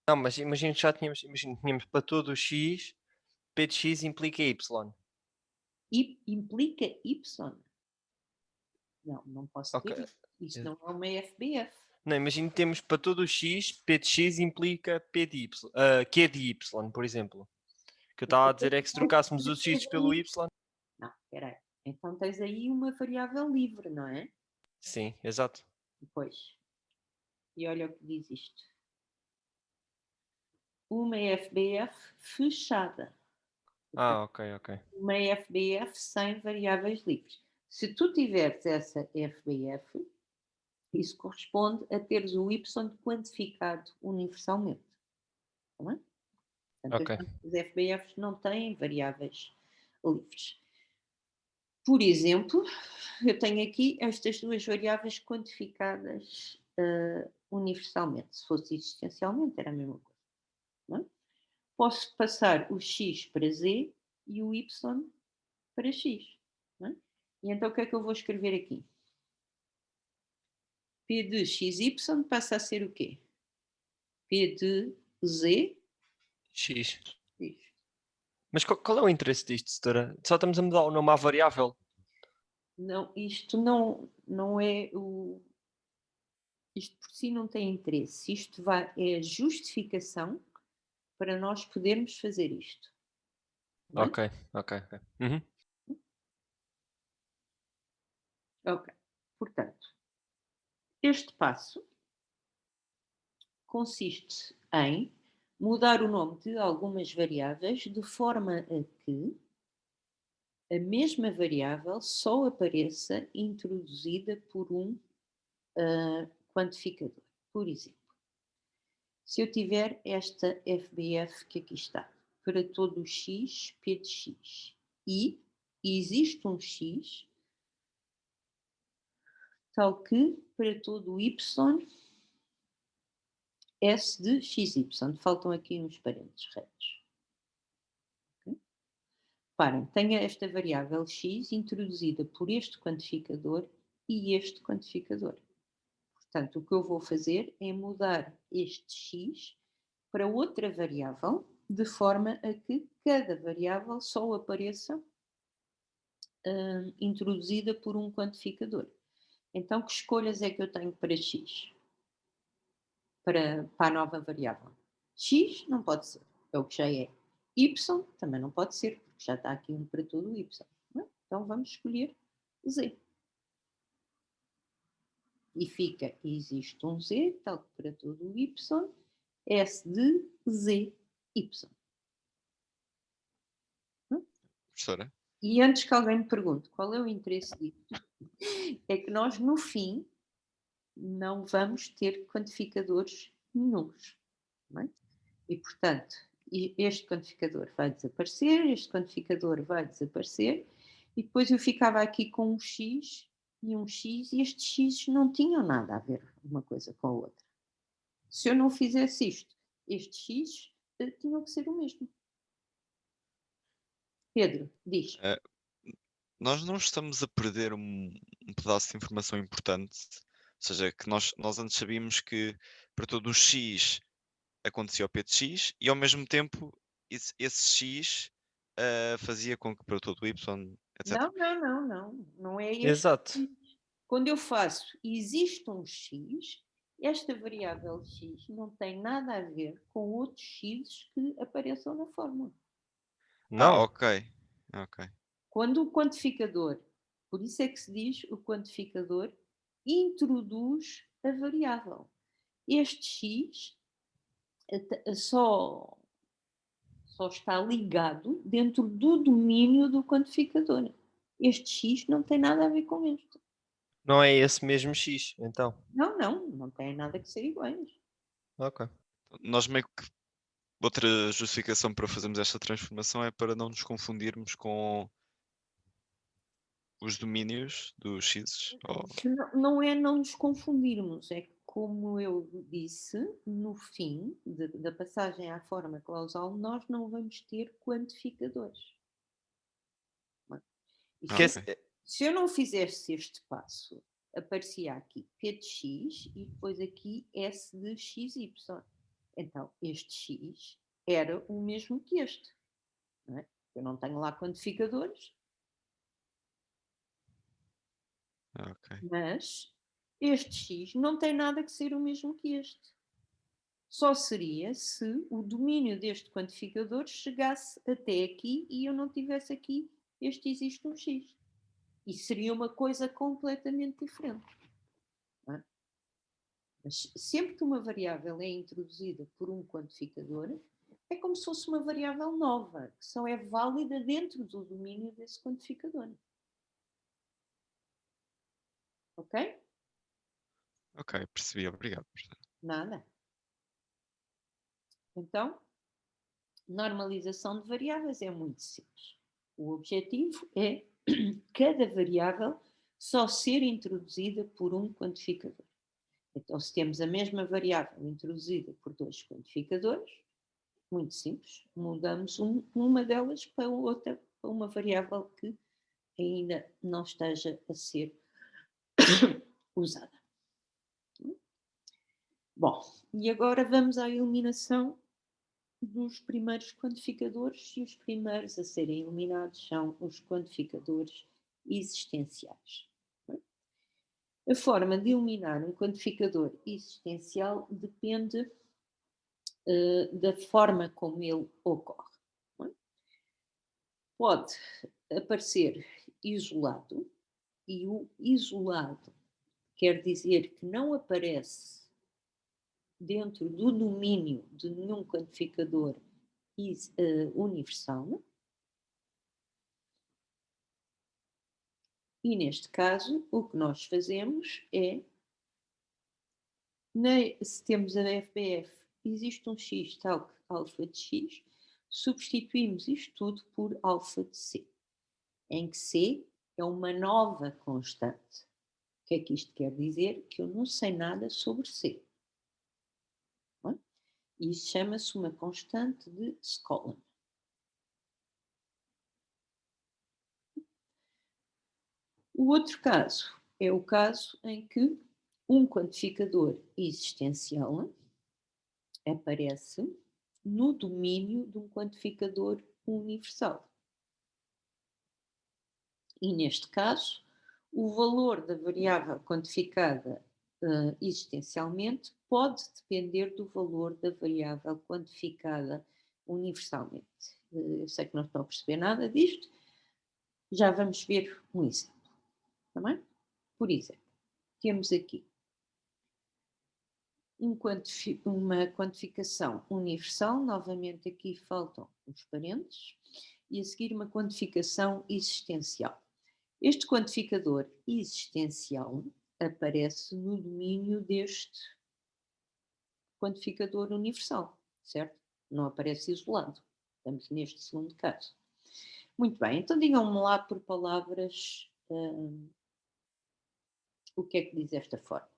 Speaker 7: Não, mas imagina que já tínhamos para todo o X, P de X implica Y.
Speaker 1: E implica y? Não posso
Speaker 7: Ok.
Speaker 1: ter isso. Isto não é uma FBF.
Speaker 7: Não, imagina que temos para todo o X, P de X implica P de Y, Q de Y, por exemplo. O que eu estava a dizer é que se trocássemos o X pelo Y.
Speaker 1: Não, espera aí. Então tens aí uma variável livre, não é?
Speaker 7: Sim, exato.
Speaker 1: Depois. E olha o que diz isto. Uma FBF fechada.
Speaker 7: Ok.
Speaker 1: Uma FBF sem variáveis livres. Se tu tiveres essa FBF, isso corresponde a teres o y quantificado universalmente. Não é? Portanto,
Speaker 7: Ok.
Speaker 1: as FBFs não têm variáveis livres. Por exemplo, eu tenho aqui estas duas variáveis quantificadas universalmente. Se fosse existencialmente, era a mesma coisa. Não é? Posso passar o x para z e o y para x. Não é? E então o que é que eu vou escrever aqui? P de xy passa a ser o quê? P de z
Speaker 7: X.
Speaker 1: x.
Speaker 7: Mas qual é o interesse disto, setora? Só estamos a mudar o nome à variável.
Speaker 1: Não, isto não é o... Isto por si não tem interesse. Isto é a justificação para nós podermos fazer isto. Não é?
Speaker 7: Ok. Uhum.
Speaker 1: Ok. Portanto, este passo consiste em mudar o nome de algumas variáveis de forma a que a mesma variável só apareça introduzida por um quantificador. Por exemplo, se eu tiver esta FBF que aqui está, para todo o x, P de x, e existe um x tal que para todo o y, S de xy. Faltam aqui uns parênteses retos. Okay? Reparem, tenho esta variável x introduzida por este quantificador e este quantificador. Portanto, o que eu vou fazer é mudar este x para outra variável, de forma a que cada variável só apareça introduzida por um quantificador. Então, que escolhas é que eu tenho para x? Para a nova variável? X não pode ser, é o que já é. Y também não pode ser, porque já está aqui um para todo o y. Não é? Então, vamos escolher z. E fica, existe um z, tal que para todo o y, S de z, y.
Speaker 4: Professora?
Speaker 1: E antes que alguém me pergunte qual é o interesse disto, é que nós, no fim, não vamos ter quantificadores nenhuns. Não é? E, portanto, este quantificador vai desaparecer, este quantificador vai desaparecer, e depois eu ficava aqui com um x e um x, e estes x não tinham nada a ver uma coisa com a outra. Se eu não fizesse isto, estes x tinham que ser o mesmo. Pedro, diz.
Speaker 4: Nós não estamos a perder um pedaço de informação importante. Ou seja, que nós antes sabíamos que para todo o x acontecia o p de x e ao mesmo tempo esse x fazia com que para todo o y, etc.
Speaker 1: Não é este.
Speaker 7: Exato.
Speaker 1: Quando eu faço existe um x, esta variável x não tem nada a ver com outros x que apareçam na fórmula.
Speaker 7: Não.
Speaker 4: Ok.
Speaker 1: Quando o quantificador, por isso é que se diz o quantificador introduz a variável. Este x só está ligado dentro do domínio do quantificador. Este x não tem nada a ver com isto.
Speaker 7: Não é esse mesmo x, então.
Speaker 1: Não tem nada que ser iguais.
Speaker 7: Ok.
Speaker 4: Nós meio que outra justificação para fazermos esta transformação é para não nos confundirmos com os domínios dos x.
Speaker 1: Não é não nos confundirmos, é que, como eu disse, no fim da passagem à forma clausal, nós não vamos ter quantificadores. Se eu não fizesse este passo, aparecia aqui P de x e depois aqui S de xy. Então, este x era o mesmo que este. Não é? Eu não tenho lá quantificadores, mas este x não tem nada que ser o mesmo que este. Só seria se o domínio deste quantificador chegasse até aqui e eu não tivesse aqui este existe um x. E seria uma coisa completamente diferente. Não é? Mas sempre que uma variável é introduzida por um quantificador, é como se fosse uma variável nova, que só é válida dentro do domínio desse quantificador. Ok?
Speaker 4: Ok, percebi. Obrigado.
Speaker 1: Nada. Então, normalização de variáveis é muito simples. O objetivo é cada variável só ser introduzida por um quantificador. Então, se temos a mesma variável introduzida por dois quantificadores, muito simples, mudamos uma delas para outra, para uma variável que ainda não esteja a ser usada. Bom, e agora vamos à eliminação dos primeiros quantificadores, e os primeiros a serem eliminados são os quantificadores existenciais. A forma de eliminar um quantificador existencial depende da forma como ele ocorre. Pode aparecer isolado, e o isolado quer dizer que não aparece dentro do domínio de nenhum quantificador universal. E neste caso, o que nós fazemos é, se temos a FBF, existe um x tal que alfa de x, substituímos isto tudo por alfa de c, em que c é uma nova constante. O que é que isto quer dizer? Que eu não sei nada sobre c. Isso chama-se uma constante de Skolem. O outro caso é o caso em que Um quantificador existencial aparece no domínio de um quantificador universal. E neste caso, o valor da variável quantificada existencialmente pode depender do valor da variável quantificada universalmente. Eu sei que não estou a perceber nada disto, já vamos ver um exemplo. Está bem? Por exemplo, temos aqui uma quantificação universal, novamente aqui faltam os parênteses, e a seguir uma quantificação existencial. Este quantificador existencial aparece no domínio deste quantificador universal, certo? Não aparece isolado. Estamos neste segundo caso. Muito bem, então digam-me lá por palavras o que é que diz esta forma.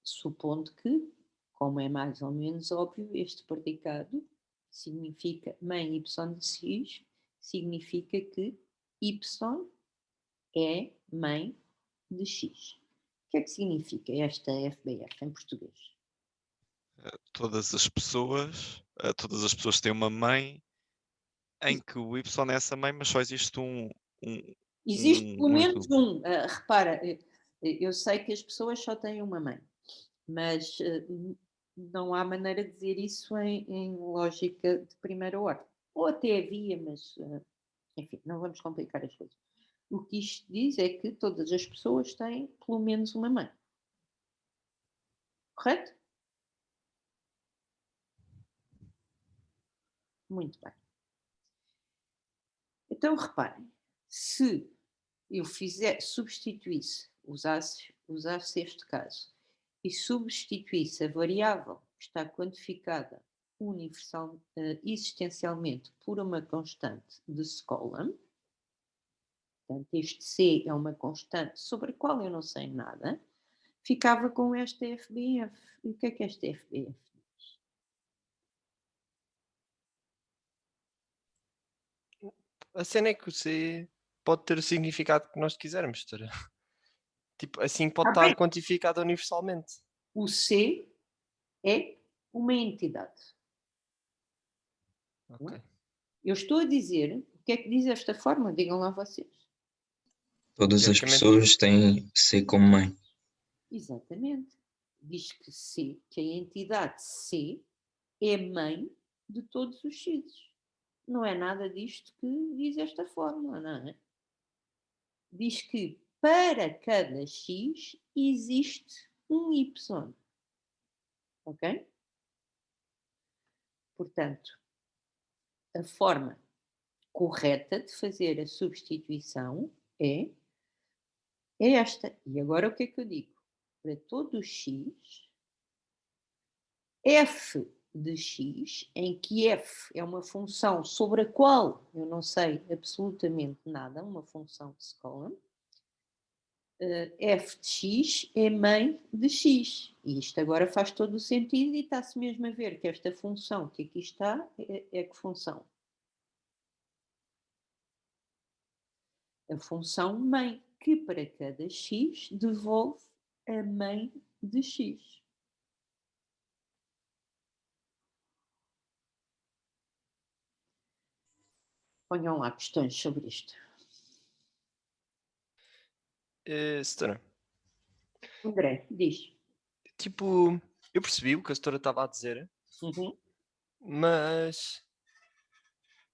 Speaker 1: Supondo que, como é mais ou menos óbvio, este predicado significa mãe y de x, significa que y é mãe de x. O que é que significa esta FBF em português?
Speaker 4: Todas as pessoas têm uma mãe em que o Y é essa mãe, mas só existe
Speaker 1: Existe pelo menos
Speaker 4: exemplo.
Speaker 1: repara, eu sei que as pessoas só têm uma mãe, mas não há maneira de dizer isso em lógica de primeira ordem. Ou até havia, mas enfim, não vamos complicar as coisas. O que isto diz é que todas as pessoas têm pelo menos uma mãe. Correto? Muito bem. Então reparem, se eu usasse este caso e substituísse a variável que está quantificada existencialmente por uma constante de Scola, portanto este C é uma constante sobre a qual eu não sei nada, ficava com esta FBF. E o que é esta FBF?
Speaker 7: A cena é que o C pode ter o significado que nós quisermos, doutora. Tipo, assim pode
Speaker 1: Tá bem.
Speaker 7: estar quantificado universalmente.
Speaker 1: O C é uma entidade.
Speaker 7: Ok.
Speaker 1: Eu estou a dizer, o que é que diz esta fórmula? Digam lá vocês.
Speaker 6: Todas as
Speaker 7: Teoricamente-
Speaker 6: pessoas têm C como mãe.
Speaker 1: Exatamente. Diz que C, que a entidade C é mãe de todos os X. Não é nada disto que diz esta fórmula, não é? Diz que para cada X existe um Y. Ok? Portanto, a forma correta de fazer a substituição é esta. E agora o que é que eu digo? Para todo x, f de x, em que f é uma função sobre a qual eu não sei absolutamente nada, uma função de Scola, f de x é mãe de x. E isto agora faz todo o sentido e está-se mesmo a ver que esta função que aqui está é que função? A função mãe, que para cada x devolve a mãe de x. Ponham lá questões sobre isto.
Speaker 7: Doutora,
Speaker 1: André, diz.
Speaker 7: tipo, eu percebi o que a doutora estava a dizer,
Speaker 1: Uhum.
Speaker 7: mas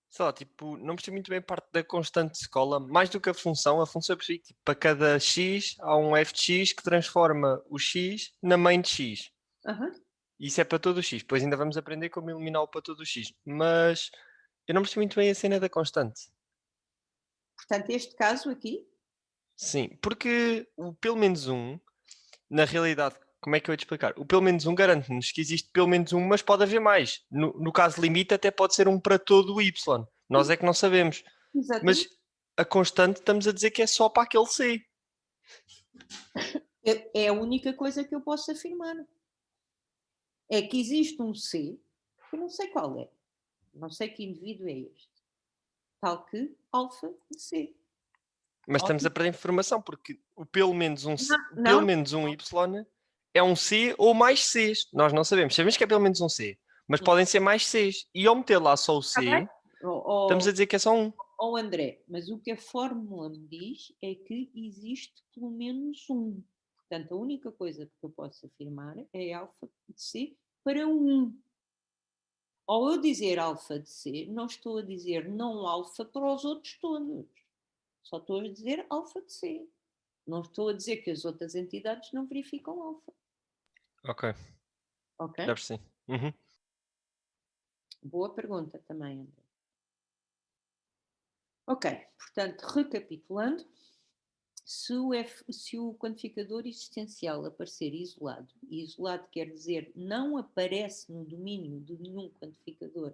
Speaker 7: sei lá, tipo, não percebi muito bem a parte da constante de escola, mais do que a função eu percebi que tipo, para cada x há um f de x que transforma o x na mãe de x.
Speaker 1: Uhum.
Speaker 7: Isso é para todo o x. Depois ainda vamos aprender como eliminar o para todo o x. Mas eu não percebi muito bem a cena da constante.
Speaker 1: Portanto, este caso aqui,
Speaker 7: Sim, porque o pelo menos um, na realidade, como é que eu ia te explicar? O pelo menos um garante-nos que existe pelo menos um, mas pode haver mais. No caso limite, até pode ser um para todo o y. Nós é que não sabemos.
Speaker 1: exatamente,
Speaker 7: Mas a constante estamos a dizer que é só para aquele C.
Speaker 1: é a única coisa que eu posso afirmar. É que existe um C, que eu não sei qual é. Não sei que indivíduo é este. Tal que alfa de C.
Speaker 7: Mas estamos a perder informação, porque o pelo menos um,
Speaker 1: Não,
Speaker 7: pelo
Speaker 1: não.
Speaker 7: menos um Y é um C ou mais Cs. Nós não sabemos. Sabemos que é pelo menos um C, mas podem ser mais Cs. E ao meter lá só o
Speaker 1: Está
Speaker 7: C,
Speaker 1: bem?
Speaker 7: estamos a dizer que é só um.
Speaker 1: André, mas o que a fórmula me diz é que existe pelo menos um. Portanto, a única coisa que eu posso afirmar é alfa de C para 1. Ao eu dizer alfa de C, não estou a dizer não alfa para os outros todos. Só estou a dizer alfa de C. Não estou a dizer que as outras entidades não verificam alfa.
Speaker 7: Ok,
Speaker 1: Ok?
Speaker 7: já percebi. Uhum.
Speaker 1: Boa pergunta também, André. Ok, portanto, recapitulando, se o quantificador existencial aparecer isolado, e isolado quer dizer não aparece no domínio de nenhum quantificador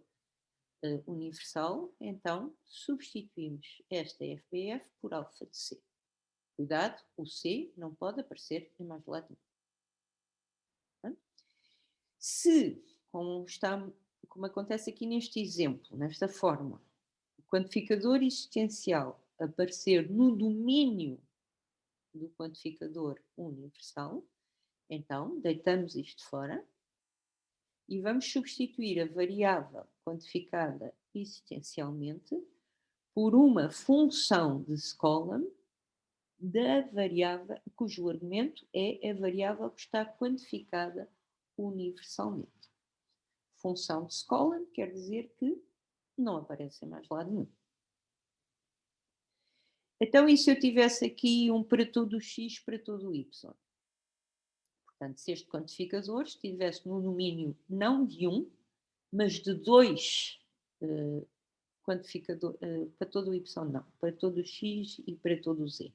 Speaker 1: universal, então substituímos esta FBF por alfa de C. Cuidado, o C não pode aparecer em mais lado nenhum. Se, como acontece aqui neste exemplo, nesta fórmula, o quantificador existencial aparecer no domínio do quantificador universal, então deitamos isto fora e vamos substituir a variável quantificada existencialmente por uma função de Skolem da variável cujo argumento é a variável que está quantificada universalmente. Função de Skolem quer dizer que não aparece em mais lado nenhum. Então, e se eu tivesse aqui um para todo o x, para todo o y? Portanto, se este quantificador estivesse no domínio não de 1, mas de 2 quantificadores, para todo o y não, para todo o x e para todo o z.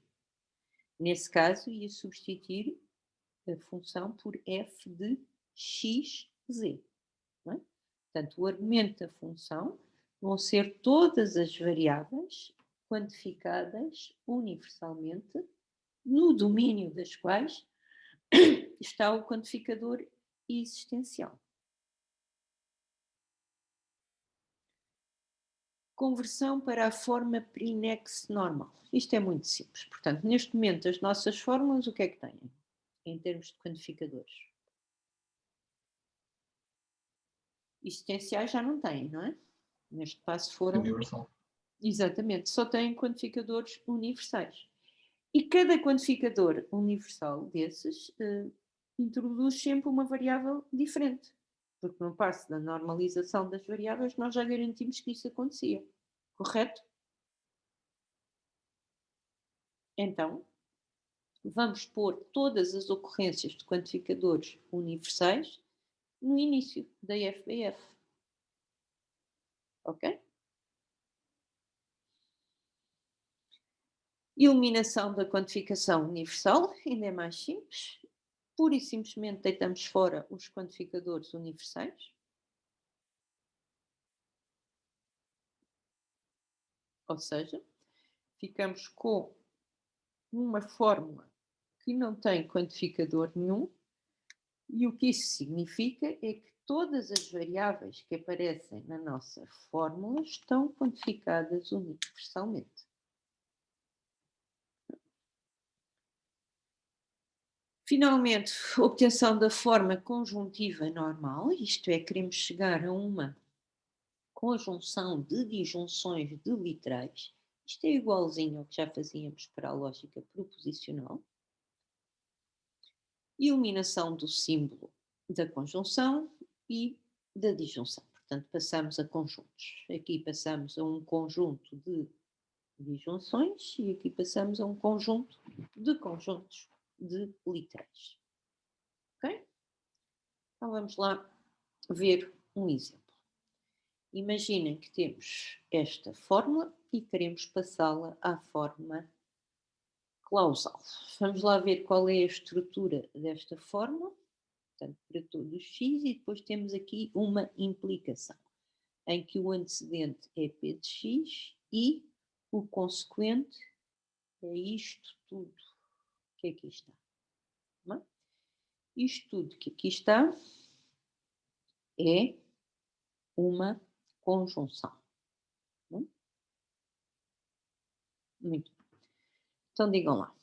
Speaker 1: Nesse caso, ia substituir a função por f de x, z. Não é? Portanto, o argumento da função vão ser todas as variáveis quantificadas universalmente no domínio das quais está o quantificador existencial. Conversão para a forma Prinex normal. Isto é muito simples. Portanto, neste momento, as nossas fórmulas, o que é que têm? Em termos de quantificadores? Existenciais já não têm, não é? Neste passo foram...
Speaker 3: Universal.
Speaker 1: Exatamente, só têm quantificadores universais. E cada quantificador universal desses introduz sempre uma variável diferente. Porque no passo da normalização das variáveis nós já garantimos que isso acontecia. Correto? Então, vamos pôr todas as ocorrências de quantificadores universais no início da FBF. Ok? Eliminação da quantificação universal, ainda é mais simples. Pura e simplesmente deitamos fora os quantificadores universais. Ou seja, ficamos com uma fórmula que não tem quantificador nenhum, e o que isso significa é que todas as variáveis que aparecem na nossa fórmula estão quantificadas universalmente. Finalmente, obtenção da forma conjuntiva normal, isto é, queremos chegar a uma conjunção de disjunções de literais. Isto é igualzinho ao que já fazíamos para a lógica proposicional. Eliminação do símbolo da conjunção e da disjunção. Portanto, passamos a conjuntos. Aqui passamos a um conjunto de disjunções e aqui passamos a um conjunto de conjuntos de literais. Ok? Então vamos lá ver um exemplo. Imaginem que temos esta fórmula e queremos passá-la à forma clausal. Vamos lá ver qual é a estrutura desta fórmula, portanto, para todos os x, e depois temos aqui uma implicação, em que o antecedente é p de x e o consequente é isto tudo que aqui está. Não é? Isto tudo que aqui está é uma conjunção. Não é? Muito bem. Então digam lá,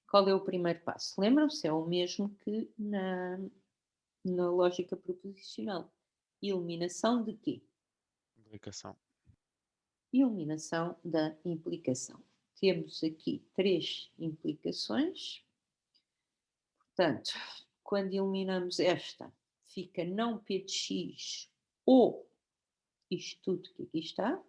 Speaker 1: qual é o primeiro passo? Lembram-se? É o mesmo que na lógica proposicional. Eliminação de quê?
Speaker 8: Implicação.
Speaker 1: Eliminação da implicação. Temos aqui 3 implicações. Portanto, quando eliminamos esta, fica não P de X ou isto tudo que aqui está.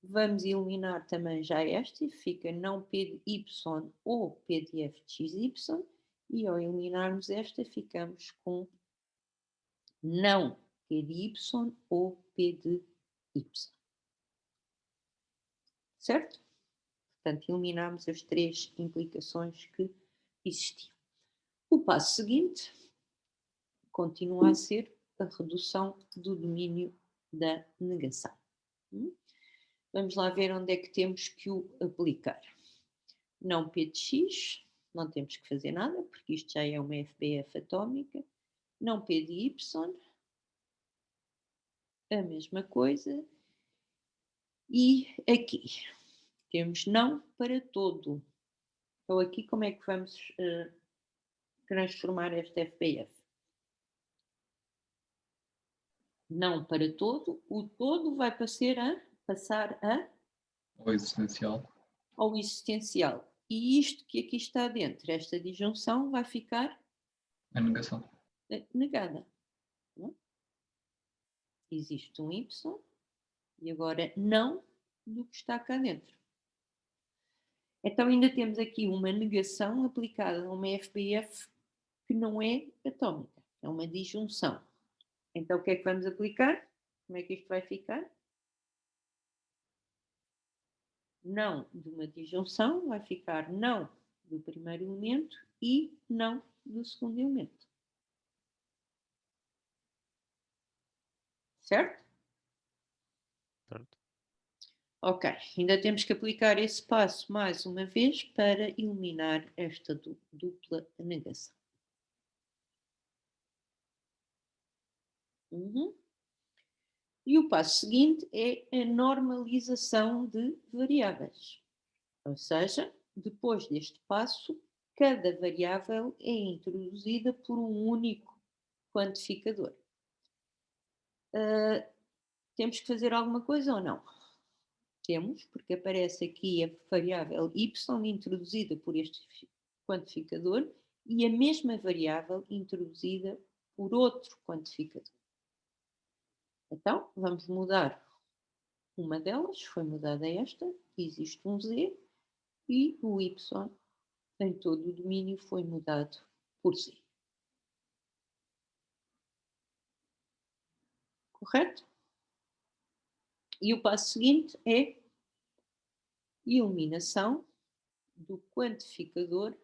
Speaker 1: Vamos eliminar também já esta e fica não P de Y ou P de F de XY. E ao eliminarmos esta, ficamos com não P de Y ou P de Y. Certo? Portanto, eliminamos as 3 implicações que existiam. O passo seguinte continua a ser a redução do domínio da negação. Vamos lá ver onde é que temos que o aplicar. Não P de X, não temos que fazer nada, porque isto já é uma FBF atómica. Não P de Y, a mesma coisa. E aqui temos não para todo. Então aqui como é que vamos transformar esta FBF? Não para todo, o todo vai passar
Speaker 9: Ou existencial.
Speaker 1: ao existencial. E isto que aqui está dentro, esta disjunção, vai ficar
Speaker 9: A negação.
Speaker 1: negada. Não? Existe um Y e agora não do que está cá dentro. Então ainda temos aqui uma negação aplicada a uma FBF que não é atómica, é uma disjunção. Então o que é que vamos aplicar? Como é que isto vai ficar? Não de uma disjunção, vai ficar não do primeiro elemento e não do segundo elemento. Certo?
Speaker 8: Certo.
Speaker 1: Ok, ainda temos que aplicar esse passo mais uma vez para eliminar esta dupla negação. E o passo seguinte é a normalização de variáveis. Ou seja, depois deste passo, cada variável é introduzida por um único quantificador. Temos que fazer alguma coisa ou não? Temos, porque aparece aqui a variável y introduzida por este quantificador e a mesma variável introduzida por outro quantificador. Então, vamos mudar uma delas, foi mudada esta, existe um z, e o y em todo o domínio foi mudado por z. Correto? E o passo seguinte é eliminação do quantificador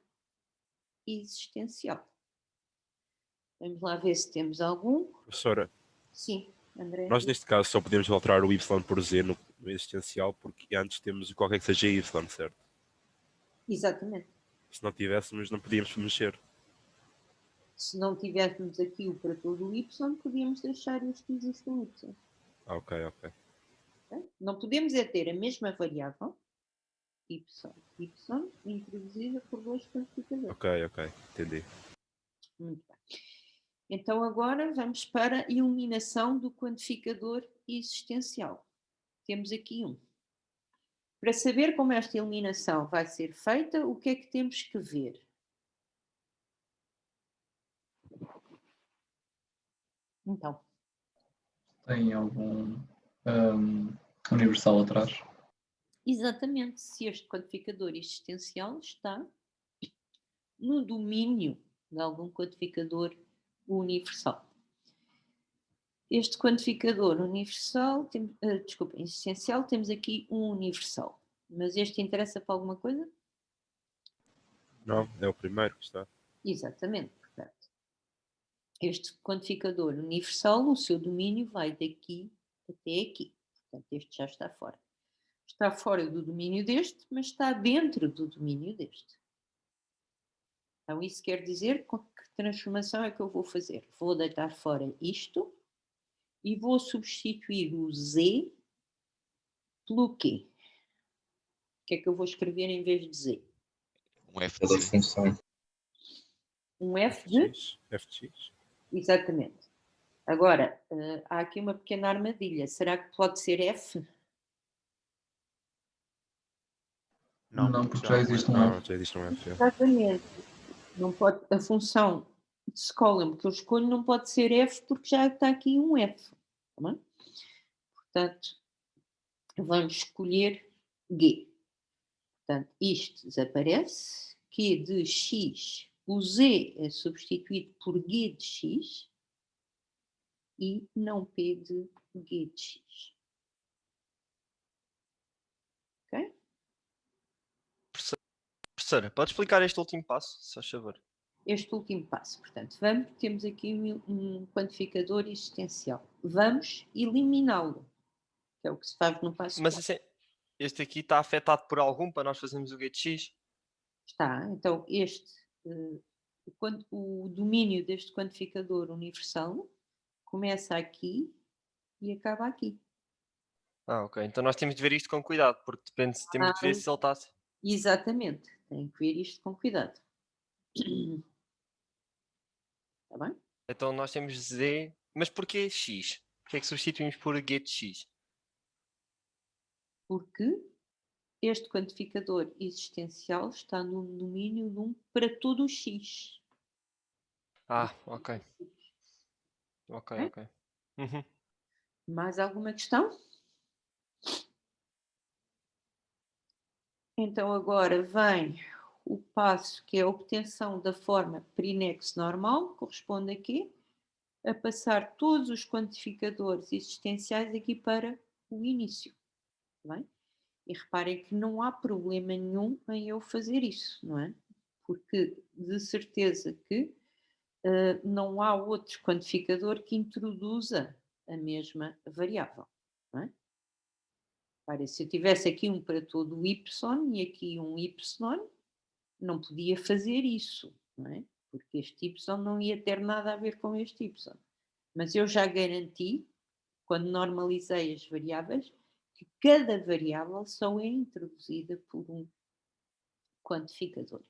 Speaker 1: existencial. Vamos lá ver se temos algum.
Speaker 2: Professora,
Speaker 1: Sim, André.
Speaker 2: nós neste caso só podemos alterar o y por z no existencial porque antes temos qualquer que seja y, certo?
Speaker 1: Exatamente.
Speaker 2: Se não tivéssemos, não podíamos mexer.
Speaker 1: Se não tivéssemos aqui o para todo o y, podíamos deixar os que existem o y.
Speaker 2: Ok.
Speaker 1: Okay? Não podemos é ter a mesma variável, y, introduzida por 2 quantificadores.
Speaker 2: Ok, entendi.
Speaker 1: Muito bem. Então agora vamos para a eliminação do quantificador existencial. Temos aqui um. Para saber como esta eliminação vai ser feita, o que é que temos que ver? Então.
Speaker 9: Tem algum universal atrás?
Speaker 1: Exatamente, se este quantificador existencial está no domínio de algum quantificador universal. Este quantificador universal, existencial, temos aqui um universal. Mas este interessa para alguma coisa?
Speaker 2: Não, é o primeiro que está.
Speaker 1: Exatamente, portanto. Este quantificador universal, o seu domínio vai daqui até aqui. Portanto, este já está fora. Está fora do domínio deste, mas está dentro do domínio deste. Então, isso quer dizer que transformação é que eu vou fazer? Vou deitar fora isto e vou substituir o z pelo quê? O que é que eu vou escrever em vez de z?
Speaker 4: Um F
Speaker 6: da
Speaker 4: de C.
Speaker 6: função.
Speaker 1: Um F de...
Speaker 2: F de X.
Speaker 1: Exatamente. Agora, há aqui uma pequena armadilha. Será que pode ser F?
Speaker 9: Não, porque já existe um
Speaker 2: Não,
Speaker 9: F.
Speaker 2: já existe um F.
Speaker 1: Exatamente. Não pode, a função de Scholen que eu escolho não pode ser F porque já está aqui um F. Tá bem? Portanto, vamos escolher G. Portanto, isto desaparece. Q de X, o Z é substituído por G de X e não P de G de X. Ok?
Speaker 7: Professora, pode explicar este último passo, se faz favor?
Speaker 1: Este último passo, portanto, temos aqui um quantificador existencial. Vamos eliminá-lo, que é o que se faz no passo
Speaker 7: Mas
Speaker 1: 4.
Speaker 7: assim, este aqui está afetado por algum para nós fazermos o get x?
Speaker 1: Está, então o domínio deste quantificador universal começa aqui e acaba aqui.
Speaker 7: Ok. Então nós temos de ver isto com cuidado, porque depende se temos de ver se ele está...
Speaker 1: Exatamente, tem que ver isto com cuidado. Está bem?
Speaker 7: Então nós temos z... Mas porquê x? Porquê é que substituímos por get x?
Speaker 1: Porque este quantificador existencial está no domínio de 1 para todo o x.
Speaker 7: Ah, ok. Ok. Uhum.
Speaker 1: Mais alguma questão? Então agora vem o passo que é a obtenção da forma Prinex normal, corresponde a quê? A passar todos os quantificadores existenciais aqui para o início. Tá bem? E reparem que não há problema nenhum em eu fazer isso, não é? Porque de certeza que não há outro quantificador que introduza a mesma variável, não é? Ora, se eu tivesse aqui um para todo o y e aqui um y, não podia fazer isso, não é? Porque este y não ia ter nada a ver com este y. Mas eu já garanti, quando normalizei as variáveis, que cada variável só é introduzida por um quantificador.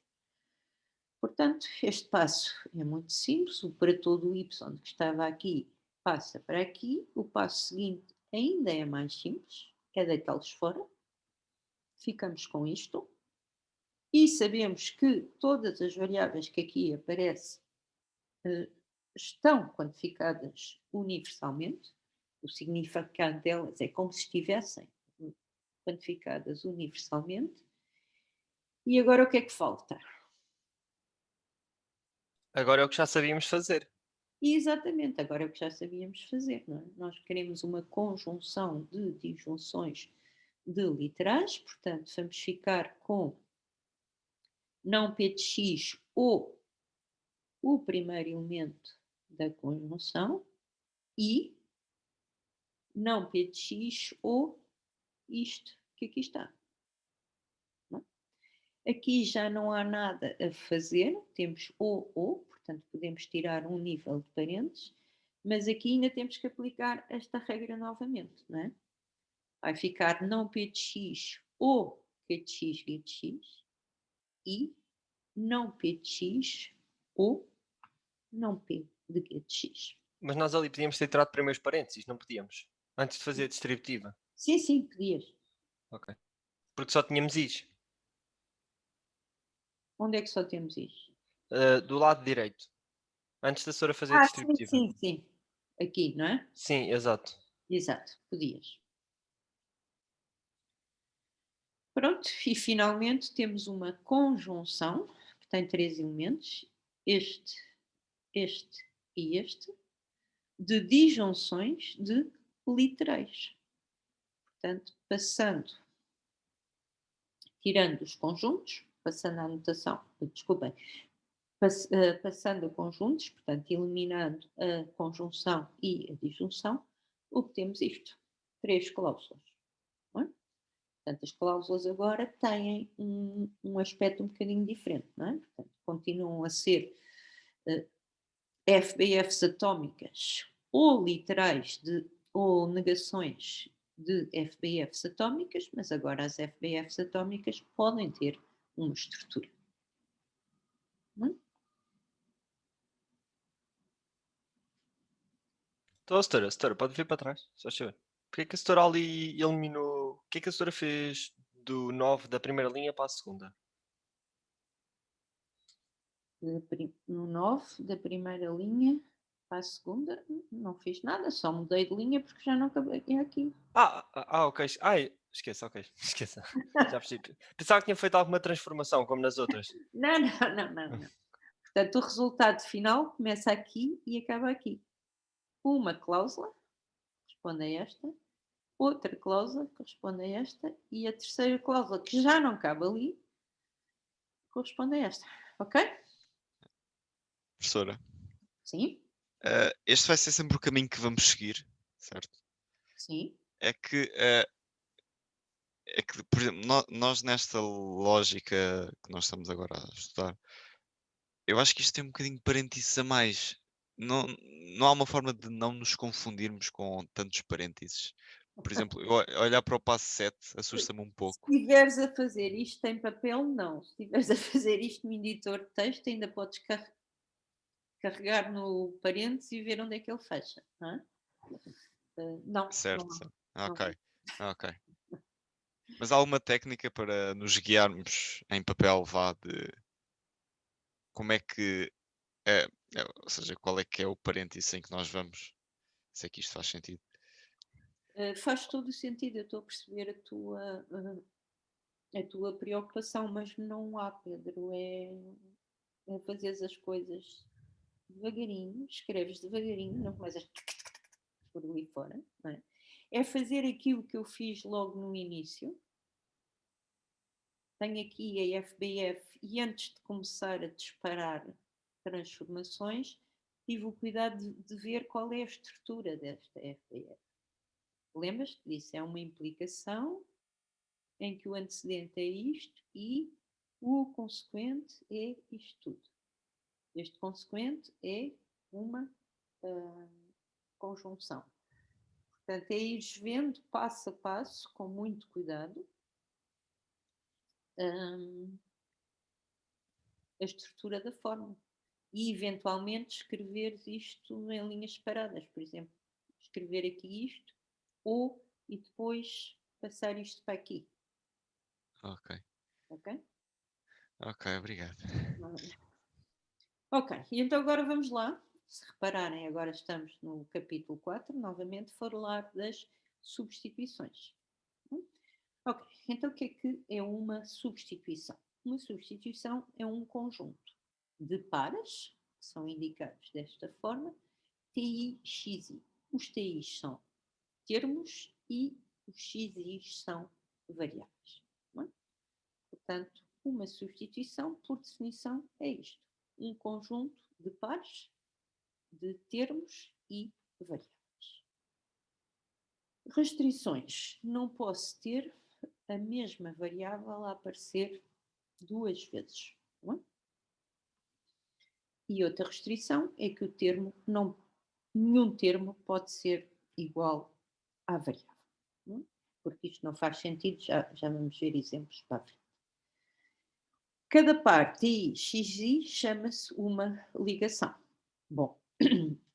Speaker 1: Portanto, este passo é muito simples. O para todo o y que estava aqui passa para aqui. O passo seguinte ainda é mais simples, é deitá-los fora. Ficamos com isto. E sabemos que todas as variáveis que aqui aparecem estão quantificadas universalmente. O significado delas é como se estivessem quantificadas universalmente. E agora o que é que falta?
Speaker 7: Agora é o que já sabíamos fazer.
Speaker 1: Exatamente, agora é o que já sabíamos fazer, não é? Nós queremos uma conjunção de disjunções de literais, portanto, vamos ficar com não P de X ou o primeiro elemento da conjunção e não P de X ou isto que aqui está. Não? Aqui já não há nada a fazer, temos ou, portanto podemos tirar um nível de parênteses, mas aqui ainda temos que aplicar esta regra novamente, não é? Vai ficar não P de X ou Q de X, G de X e não P de X ou não P de G de X.
Speaker 7: Mas nós ali podíamos ter tirado primeiros parênteses, não podíamos? Antes de fazer a distributiva.
Speaker 1: Sim, podias.
Speaker 7: Ok. Porque só tínhamos is.
Speaker 1: Onde é que só temos isto?
Speaker 7: Do lado direito. Antes da senhora fazer a distributiva.
Speaker 1: Sim. Aqui, não é?
Speaker 7: Sim, exato.
Speaker 1: Exato, podias. Pronto, e finalmente temos uma conjunção que tem 3 elementos, este e este, de disjunções de literais. Portanto, tirando os conjuntos, passando a notação, desculpem, passando a conjuntos, portanto, eliminando a conjunção e a disjunção, obtemos isto, 3 cláusulas. Não é? Portanto, as cláusulas agora têm um aspecto um bocadinho diferente, não é? Portanto, continuam a ser FBFs atómicas ou literais ou negações de FBFs atómicas, mas agora as FBFs atómicas podem ter uma estrutura.
Speaker 7: Então, setora, pode vir para trás, só chover. Porquê que a setora ali eliminou... O que é que a setora fez do 9 da primeira linha para a segunda?
Speaker 1: No 9 da primeira linha para a segunda, não fiz nada, só mudei de linha porque já não cabia aqui.
Speaker 7: Ok. Ai, esqueça, ok. Esqueça. Já percebi. Pensava que tinha feito alguma transformação, como nas outras.
Speaker 1: Não. Portanto, o resultado final começa aqui e acaba aqui. Uma cláusula corresponde a esta, outra cláusula corresponde a esta e a terceira cláusula, que já não cabe ali, corresponde a esta. Ok?
Speaker 4: Professora,
Speaker 1: Sim,
Speaker 4: este vai ser sempre o caminho que vamos seguir, certo?
Speaker 1: sim.
Speaker 4: É que, por exemplo, nós nesta lógica que nós estamos agora a estudar, eu acho que isto tem um bocadinho de parênteses a mais. Não, não há uma forma de não nos confundirmos com tantos parênteses. Por exemplo, olhar para o passo 7 assusta-me um
Speaker 1: Se
Speaker 4: pouco.
Speaker 1: estiveres a fazer isto em papel, não. Se estiveres a fazer isto no editor de texto, ainda podes carregar no parênteses e ver onde é que ele fecha. Não é? Não.
Speaker 4: Certo,
Speaker 1: Não,
Speaker 4: certo.
Speaker 1: não.
Speaker 4: Ok. Mas há alguma técnica para nos guiarmos em papel, vá, de como é que é, ou seja, qual é que é o parêntese em que nós vamos? Se é que isto faz sentido.
Speaker 1: Faz todo o sentido, eu estou a perceber a tua preocupação, mas não há, Pedro, é fazeres as coisas devagarinho, escreves devagarinho, não começas por ali fora, não é? É fazer aquilo que eu fiz logo no início. Tenho aqui a FBF e antes de começar a disparar transformações, tive o cuidado de ver qual é a estrutura desta FBF. Lembras-te disso? É uma implicação em que o antecedente é isto e o consequente é isto tudo. Este consequente é uma conjunção. Portanto, é ir vendo passo a passo, com muito cuidado, a estrutura da fórmula. E, eventualmente, escrever isto em linhas separadas. Por exemplo, escrever aqui isto e depois passar isto para aqui.
Speaker 4: Ok.
Speaker 1: Ok?
Speaker 4: Ok, obrigado.
Speaker 1: Ok, e então agora vamos lá. Se repararem, agora estamos no capítulo 4, novamente, falar das substituições. Ok, então o que é uma substituição? Uma substituição é um conjunto de pares, que são indicados desta forma, TI, XI. Os TIs são termos e os XIs são variáveis. Não é? Portanto, uma substituição, por definição, é isto. Um conjunto de pares, de termos e variáveis. Restrições. Não posso ter a mesma variável a aparecer duas vezes. Não é? E outra restrição é que nenhum termo pode ser igual à variável. Não é? Porque isto não faz sentido, já vamos ver exemplos para a frente. Cada parte I, X, I chama-se uma ligação. Bom,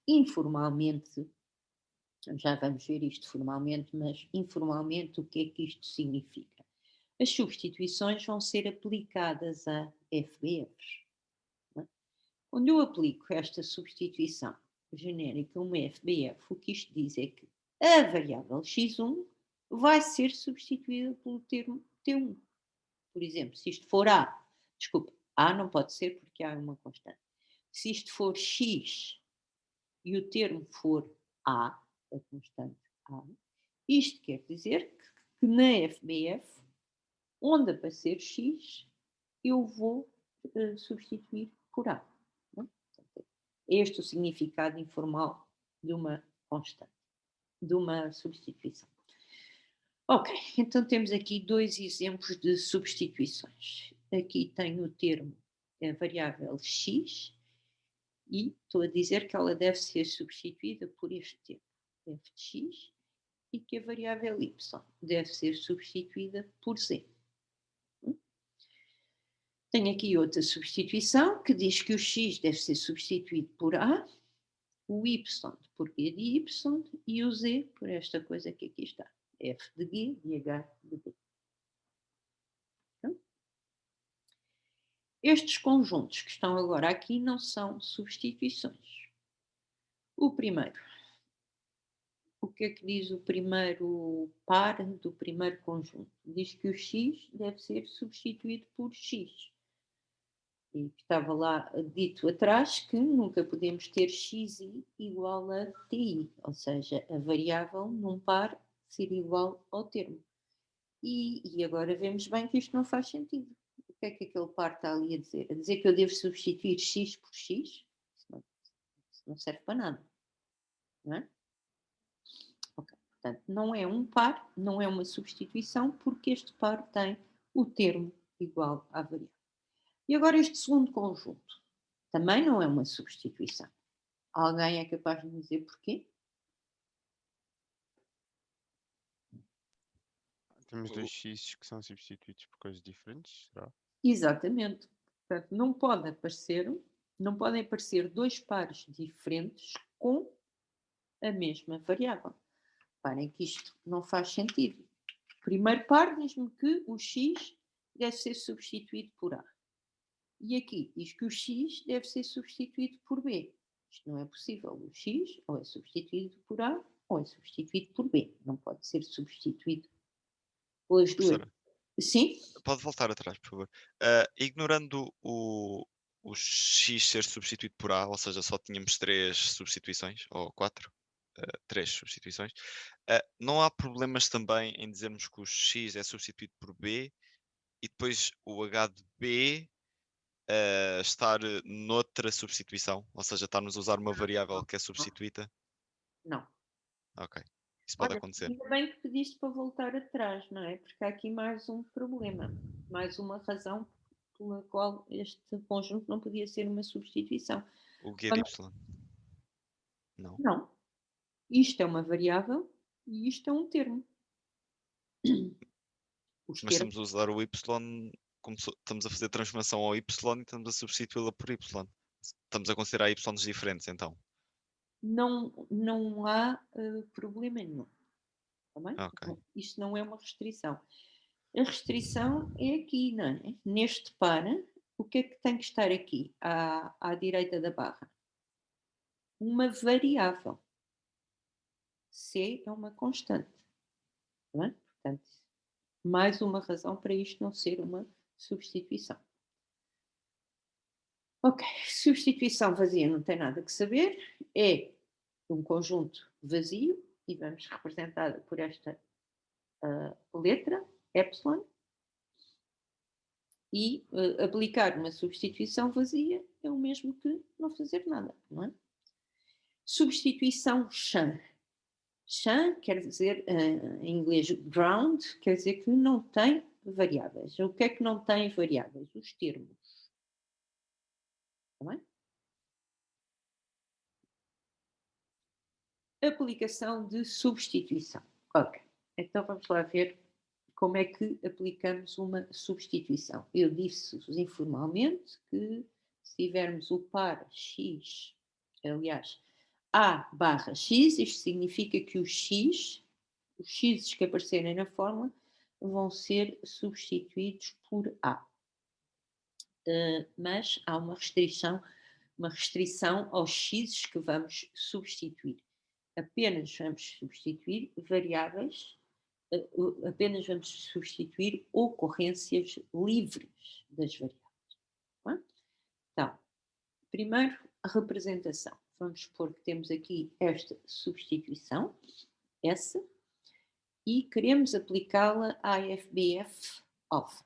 Speaker 1: informalmente, já vamos ver isto formalmente, mas informalmente o que é que isto significa? As substituições vão ser aplicadas a FBFs. É? Quando eu aplico esta substituição genérica a uma FBF, o que isto diz é que a variável x1 vai ser substituída pelo termo t1. Por exemplo, se isto for A não pode ser porque A é uma constante. Se isto for X e o termo for A, a constante A, isto quer dizer que na FBF, onde aparecer X, eu vou substituir por A. Não? É este o significado informal de uma constante, de uma substituição. Ok, então temos aqui dois exemplos de substituições. Aqui tenho o termo, a variável x, e estou a dizer que ela deve ser substituída por este termo, f de x, e que a variável y deve ser substituída por z. Tenho aqui outra substituição que diz que o x deve ser substituído por a, o y por g de y e o z por esta coisa que aqui está, f de g e h de b. Estes conjuntos que estão agora aqui não são substituições. O primeiro. O que é que diz o primeiro par do primeiro conjunto? Diz que o x deve ser substituído por x. E estava lá dito atrás que nunca podemos ter xi igual a ti, ou seja, a variável num par ser igual ao termo. E agora vemos bem que isto não faz sentido. O que é que aquele par está ali a dizer? A dizer que eu devo substituir x por x? Isso não serve para nada. Não é? Ok. Portanto, não é um par, não é uma substituição, porque este par tem o termo igual à variável. E agora este segundo conjunto também não é uma substituição. Alguém é capaz de me dizer porquê?
Speaker 8: Temos dois x que são substituídos por coisas diferentes, será?
Speaker 1: Exatamente. Portanto, não podem aparecer dois pares diferentes com a mesma variável. Reparem que isto não faz sentido. O primeiro par diz-me que o x deve ser substituído por a. E aqui diz que o x deve ser substituído por b. Isto não é possível. O x ou é substituído por a ou é substituído por b. Não pode ser substituído pelas duas.
Speaker 4: Professora,
Speaker 1: Sim?
Speaker 4: pode voltar atrás, por favor. Ignorando o x ser substituído por a, ou seja, só tínhamos 3 substituições, ou 4, 3 substituições, não há problemas também em dizermos que o x é substituído por b e depois o h de b estar noutra substituição, ou seja, estarmos a usar uma variável que é substituída?
Speaker 1: Não.
Speaker 4: Ok, isso pode
Speaker 1: Olha,
Speaker 4: acontecer.
Speaker 1: ainda bem que pediste para voltar atrás, não é? Porque há aqui mais um problema, mais uma razão pela qual este conjunto não podia ser uma substituição.
Speaker 4: O get y? Não.
Speaker 1: Não. Isto é uma variável e isto é um termo. Os
Speaker 4: Mas
Speaker 1: termos
Speaker 4: estamos a usar o y como estamos a fazer transformação ao y e estamos a substituí-la por y. Estamos a considerar y's diferentes, então.
Speaker 1: não há problema nenhum. Tá bem?
Speaker 4: Ok.
Speaker 1: Não, isto não é uma restrição. A restrição é aqui, não é? Neste par, o que é que tem que estar aqui, à direita da barra? Uma variável. C é uma constante. Não é? Portanto, mais uma razão para isto não ser uma substituição. Ok, substituição vazia não tem nada que saber, é um conjunto vazio e vamos representada por esta letra, epsilon, e aplicar uma substituição vazia é o mesmo que não fazer nada, não é? Substituição Chan. Chan quer dizer, em inglês, ground, quer dizer que não tem variáveis. O que é que não tem variáveis? Os termos. Está bem? Aplicação de substituição. Ok, então vamos lá ver como é que aplicamos uma substituição. Eu disse-vos informalmente que se tivermos o par x, aliás, a barra x, isto significa que os x que aparecerem na fórmula vão ser substituídos por a. Mas há uma restrição aos x que vamos substituir. Apenas vamos substituir variáveis, apenas vamos substituir ocorrências livres das variáveis. Tá? Então, primeiro, a representação. Vamos supor que temos aqui esta substituição, S, e queremos aplicá-la à FBF alfa.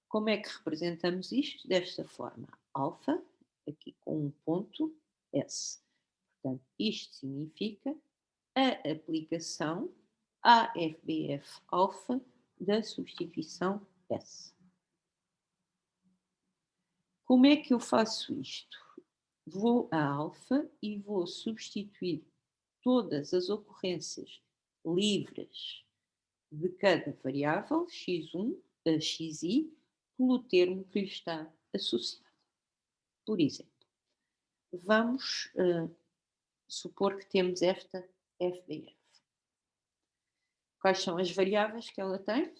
Speaker 1: Como é que representamos isto? Desta forma, alfa, aqui com um ponto, S. Portanto, isto significa a aplicação à FBF alfa da substituição S. Como é que eu faço isto? Vou a alfa e vou substituir todas as ocorrências livres de cada variável, xi, pelo termo que lhe está associado. Por exemplo, vamos supor que temos esta FBF. Quais são as variáveis que ela tem?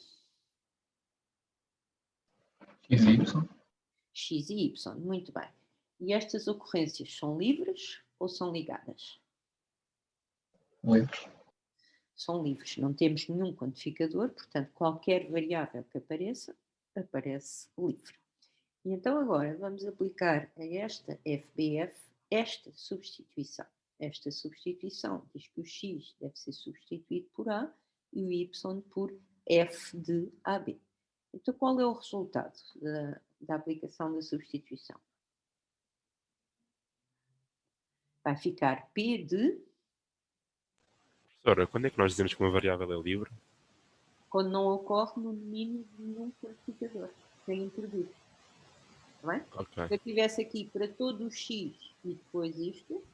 Speaker 9: X e Y.
Speaker 1: X e Y, muito bem. E estas ocorrências são livres ou são ligadas?
Speaker 9: Livres.
Speaker 1: São livres, não temos nenhum quantificador, portanto, qualquer variável que apareça, aparece livre. E então agora vamos aplicar a esta FBF esta substituição. Esta substituição diz que o X deve ser substituído por A e o Y por F de AB. Então qual é o resultado da aplicação da substituição? Vai ficar P de...
Speaker 2: Professora, quando é que nós dizemos que uma variável é livre?
Speaker 1: Quando não ocorre no domínio de nenhum quantificador, sem introduzir. Está bem?
Speaker 2: Ok.
Speaker 1: Se eu tivesse aqui para todo o X e depois isto,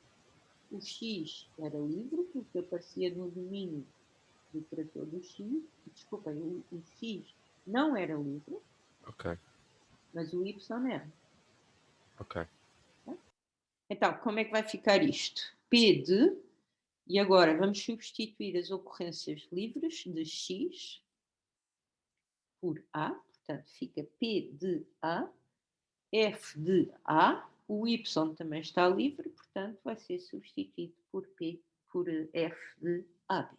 Speaker 1: o X era livre, porque aparecia no domínio do para todo o X. Desculpem, o X não era livre,
Speaker 2: Ok.
Speaker 1: mas o Y era.
Speaker 2: Ok.
Speaker 1: Então, como é que vai ficar isto? P de... E agora vamos substituir as ocorrências livres de X por A. Portanto, fica P de A, F de A. O Y também está livre, portanto, vai ser substituído por F de AB.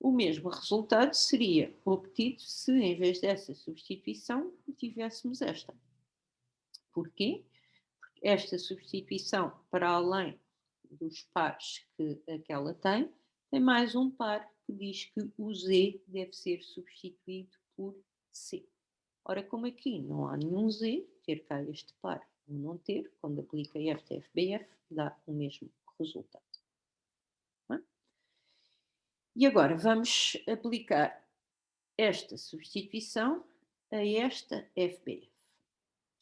Speaker 1: O mesmo resultado seria obtido se, em vez dessa substituição, tivéssemos esta. Porquê? Porque esta substituição, para além dos pares que aquela tem mais um par que diz que o Z deve ser substituído por C. Ora, como aqui não há nenhum Z, ter cá este par ou não ter, quando aplica esta FBF, dá o mesmo resultado. E agora vamos aplicar esta substituição a esta FBF.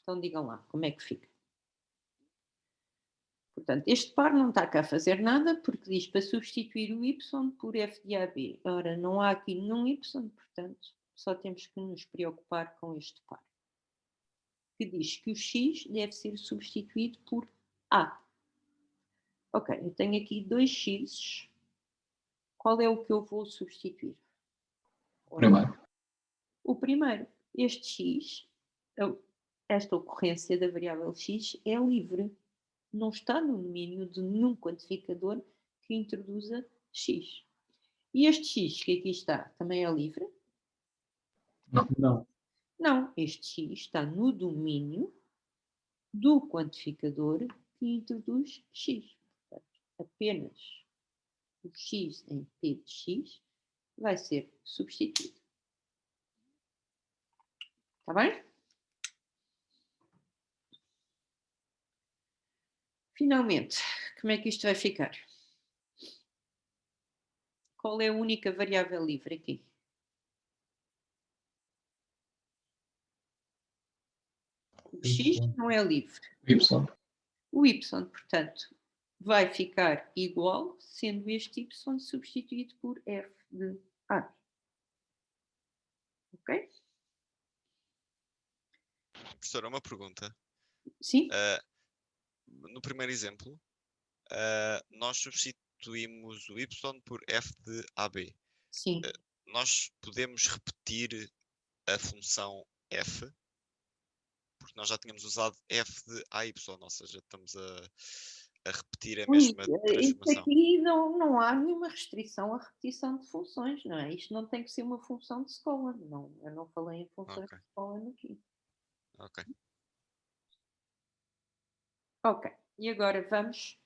Speaker 1: Então digam lá, como é que fica? Portanto, este par não está cá a fazer nada porque diz para substituir o Y por F de AB. Ora, não há aqui nenhum Y, portanto, só temos que nos preocupar com este par. Que diz que o X deve ser substituído por A. Ok, eu tenho aqui dois X. Qual é o que eu vou substituir?
Speaker 9: Primeiro.
Speaker 1: O primeiro. Este X, esta ocorrência da variável X é livre. Não está no domínio de nenhum quantificador que introduza X. E este X que aqui está, também é livre?
Speaker 5: Não.
Speaker 1: Não, este X está no domínio do quantificador que introduz X. Portanto, apenas o X em P de X vai ser substituído. Está bem? Finalmente, como é que isto vai ficar? Qual é a única variável livre aqui? O X não é livre.
Speaker 9: Y.
Speaker 1: O Y, portanto, vai ficar igual, sendo este Y substituído por F de A. Ok?
Speaker 4: Professora, uma pergunta.
Speaker 1: Sim?
Speaker 4: No primeiro exemplo, nós substituímos o Y por F de AB.
Speaker 1: Sim.
Speaker 4: Nós podemos repetir a função F? Porque nós já tínhamos usado F de AY, ou seja, estamos a repetir a mesma
Speaker 1: Isto
Speaker 4: transformação.
Speaker 1: aqui não há nenhuma restrição à repetição de funções, não é? Isto não tem que ser uma função de escola. Não, eu não falei em funções de escola aqui.
Speaker 4: Ok.
Speaker 1: Ok, e agora vamos...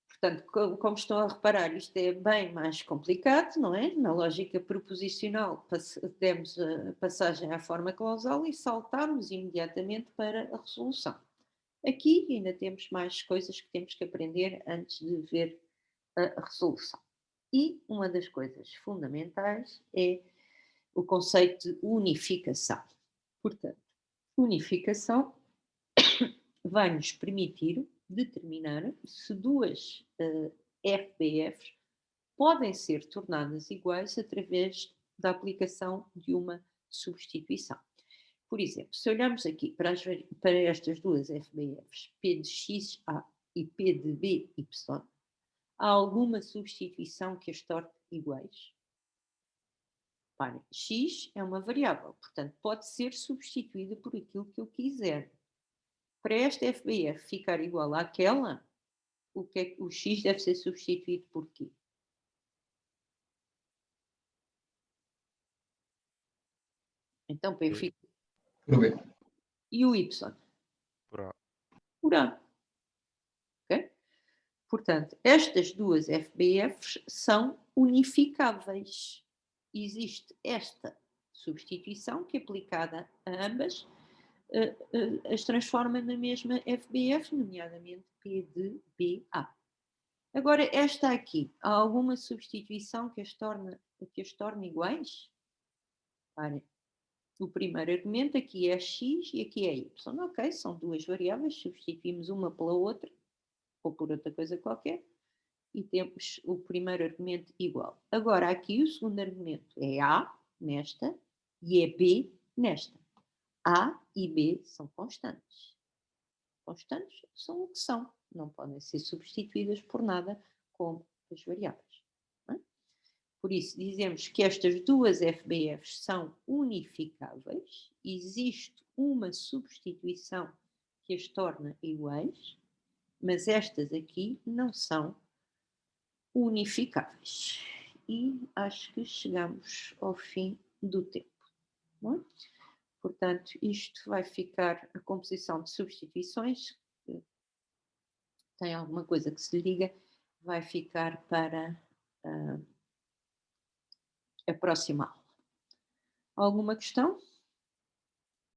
Speaker 1: Portanto, como estão a reparar, isto é bem mais complicado, não é? Na lógica proposicional, demos a passagem à forma causal e saltámos imediatamente para a resolução. Aqui ainda temos mais coisas que temos que aprender antes de ver a resolução. E uma das coisas fundamentais é o conceito de unificação. Portanto, unificação vai nos permitir determinar se duas FBFs podem ser tornadas iguais através da aplicação de uma substituição. Por exemplo, se olharmos aqui para estas duas FBFs, P de XA e P de BY, há alguma substituição que as torne iguais? Reparem, X é uma variável, portanto pode ser substituída por aquilo que eu quiser. Para esta FBF ficar igual àquela, o X deve ser substituído por quê? Então, para eu
Speaker 2: B.
Speaker 1: ficar...
Speaker 9: Por B.
Speaker 1: E o Y?
Speaker 2: Por A.
Speaker 1: Por A. Ok? Portanto, estas duas FBFs são unificáveis. Existe esta substituição que, aplicada a ambas, as transforma na mesma FBF, nomeadamente P de BA. Agora, esta aqui, há alguma substituição que as torne iguais? Olha, o primeiro argumento aqui é x e aqui é y. Ok, são duas variáveis, substituímos uma pela outra, ou por outra coisa qualquer, e temos o primeiro argumento igual. Agora, aqui o segundo argumento é A, nesta, e é B, nesta. A e B são constantes. Constantes são o que são, não podem ser substituídas por nada como as variáveis. Não é? Por isso, dizemos que estas duas FBFs são unificáveis, existe uma substituição que as torna iguais, mas estas aqui não são unificáveis. E acho que chegamos ao fim do tempo. Não é? Portanto, isto vai ficar a composição de substituições. Tem alguma coisa que se lhe diga, vai ficar para a próxima aula. Alguma questão?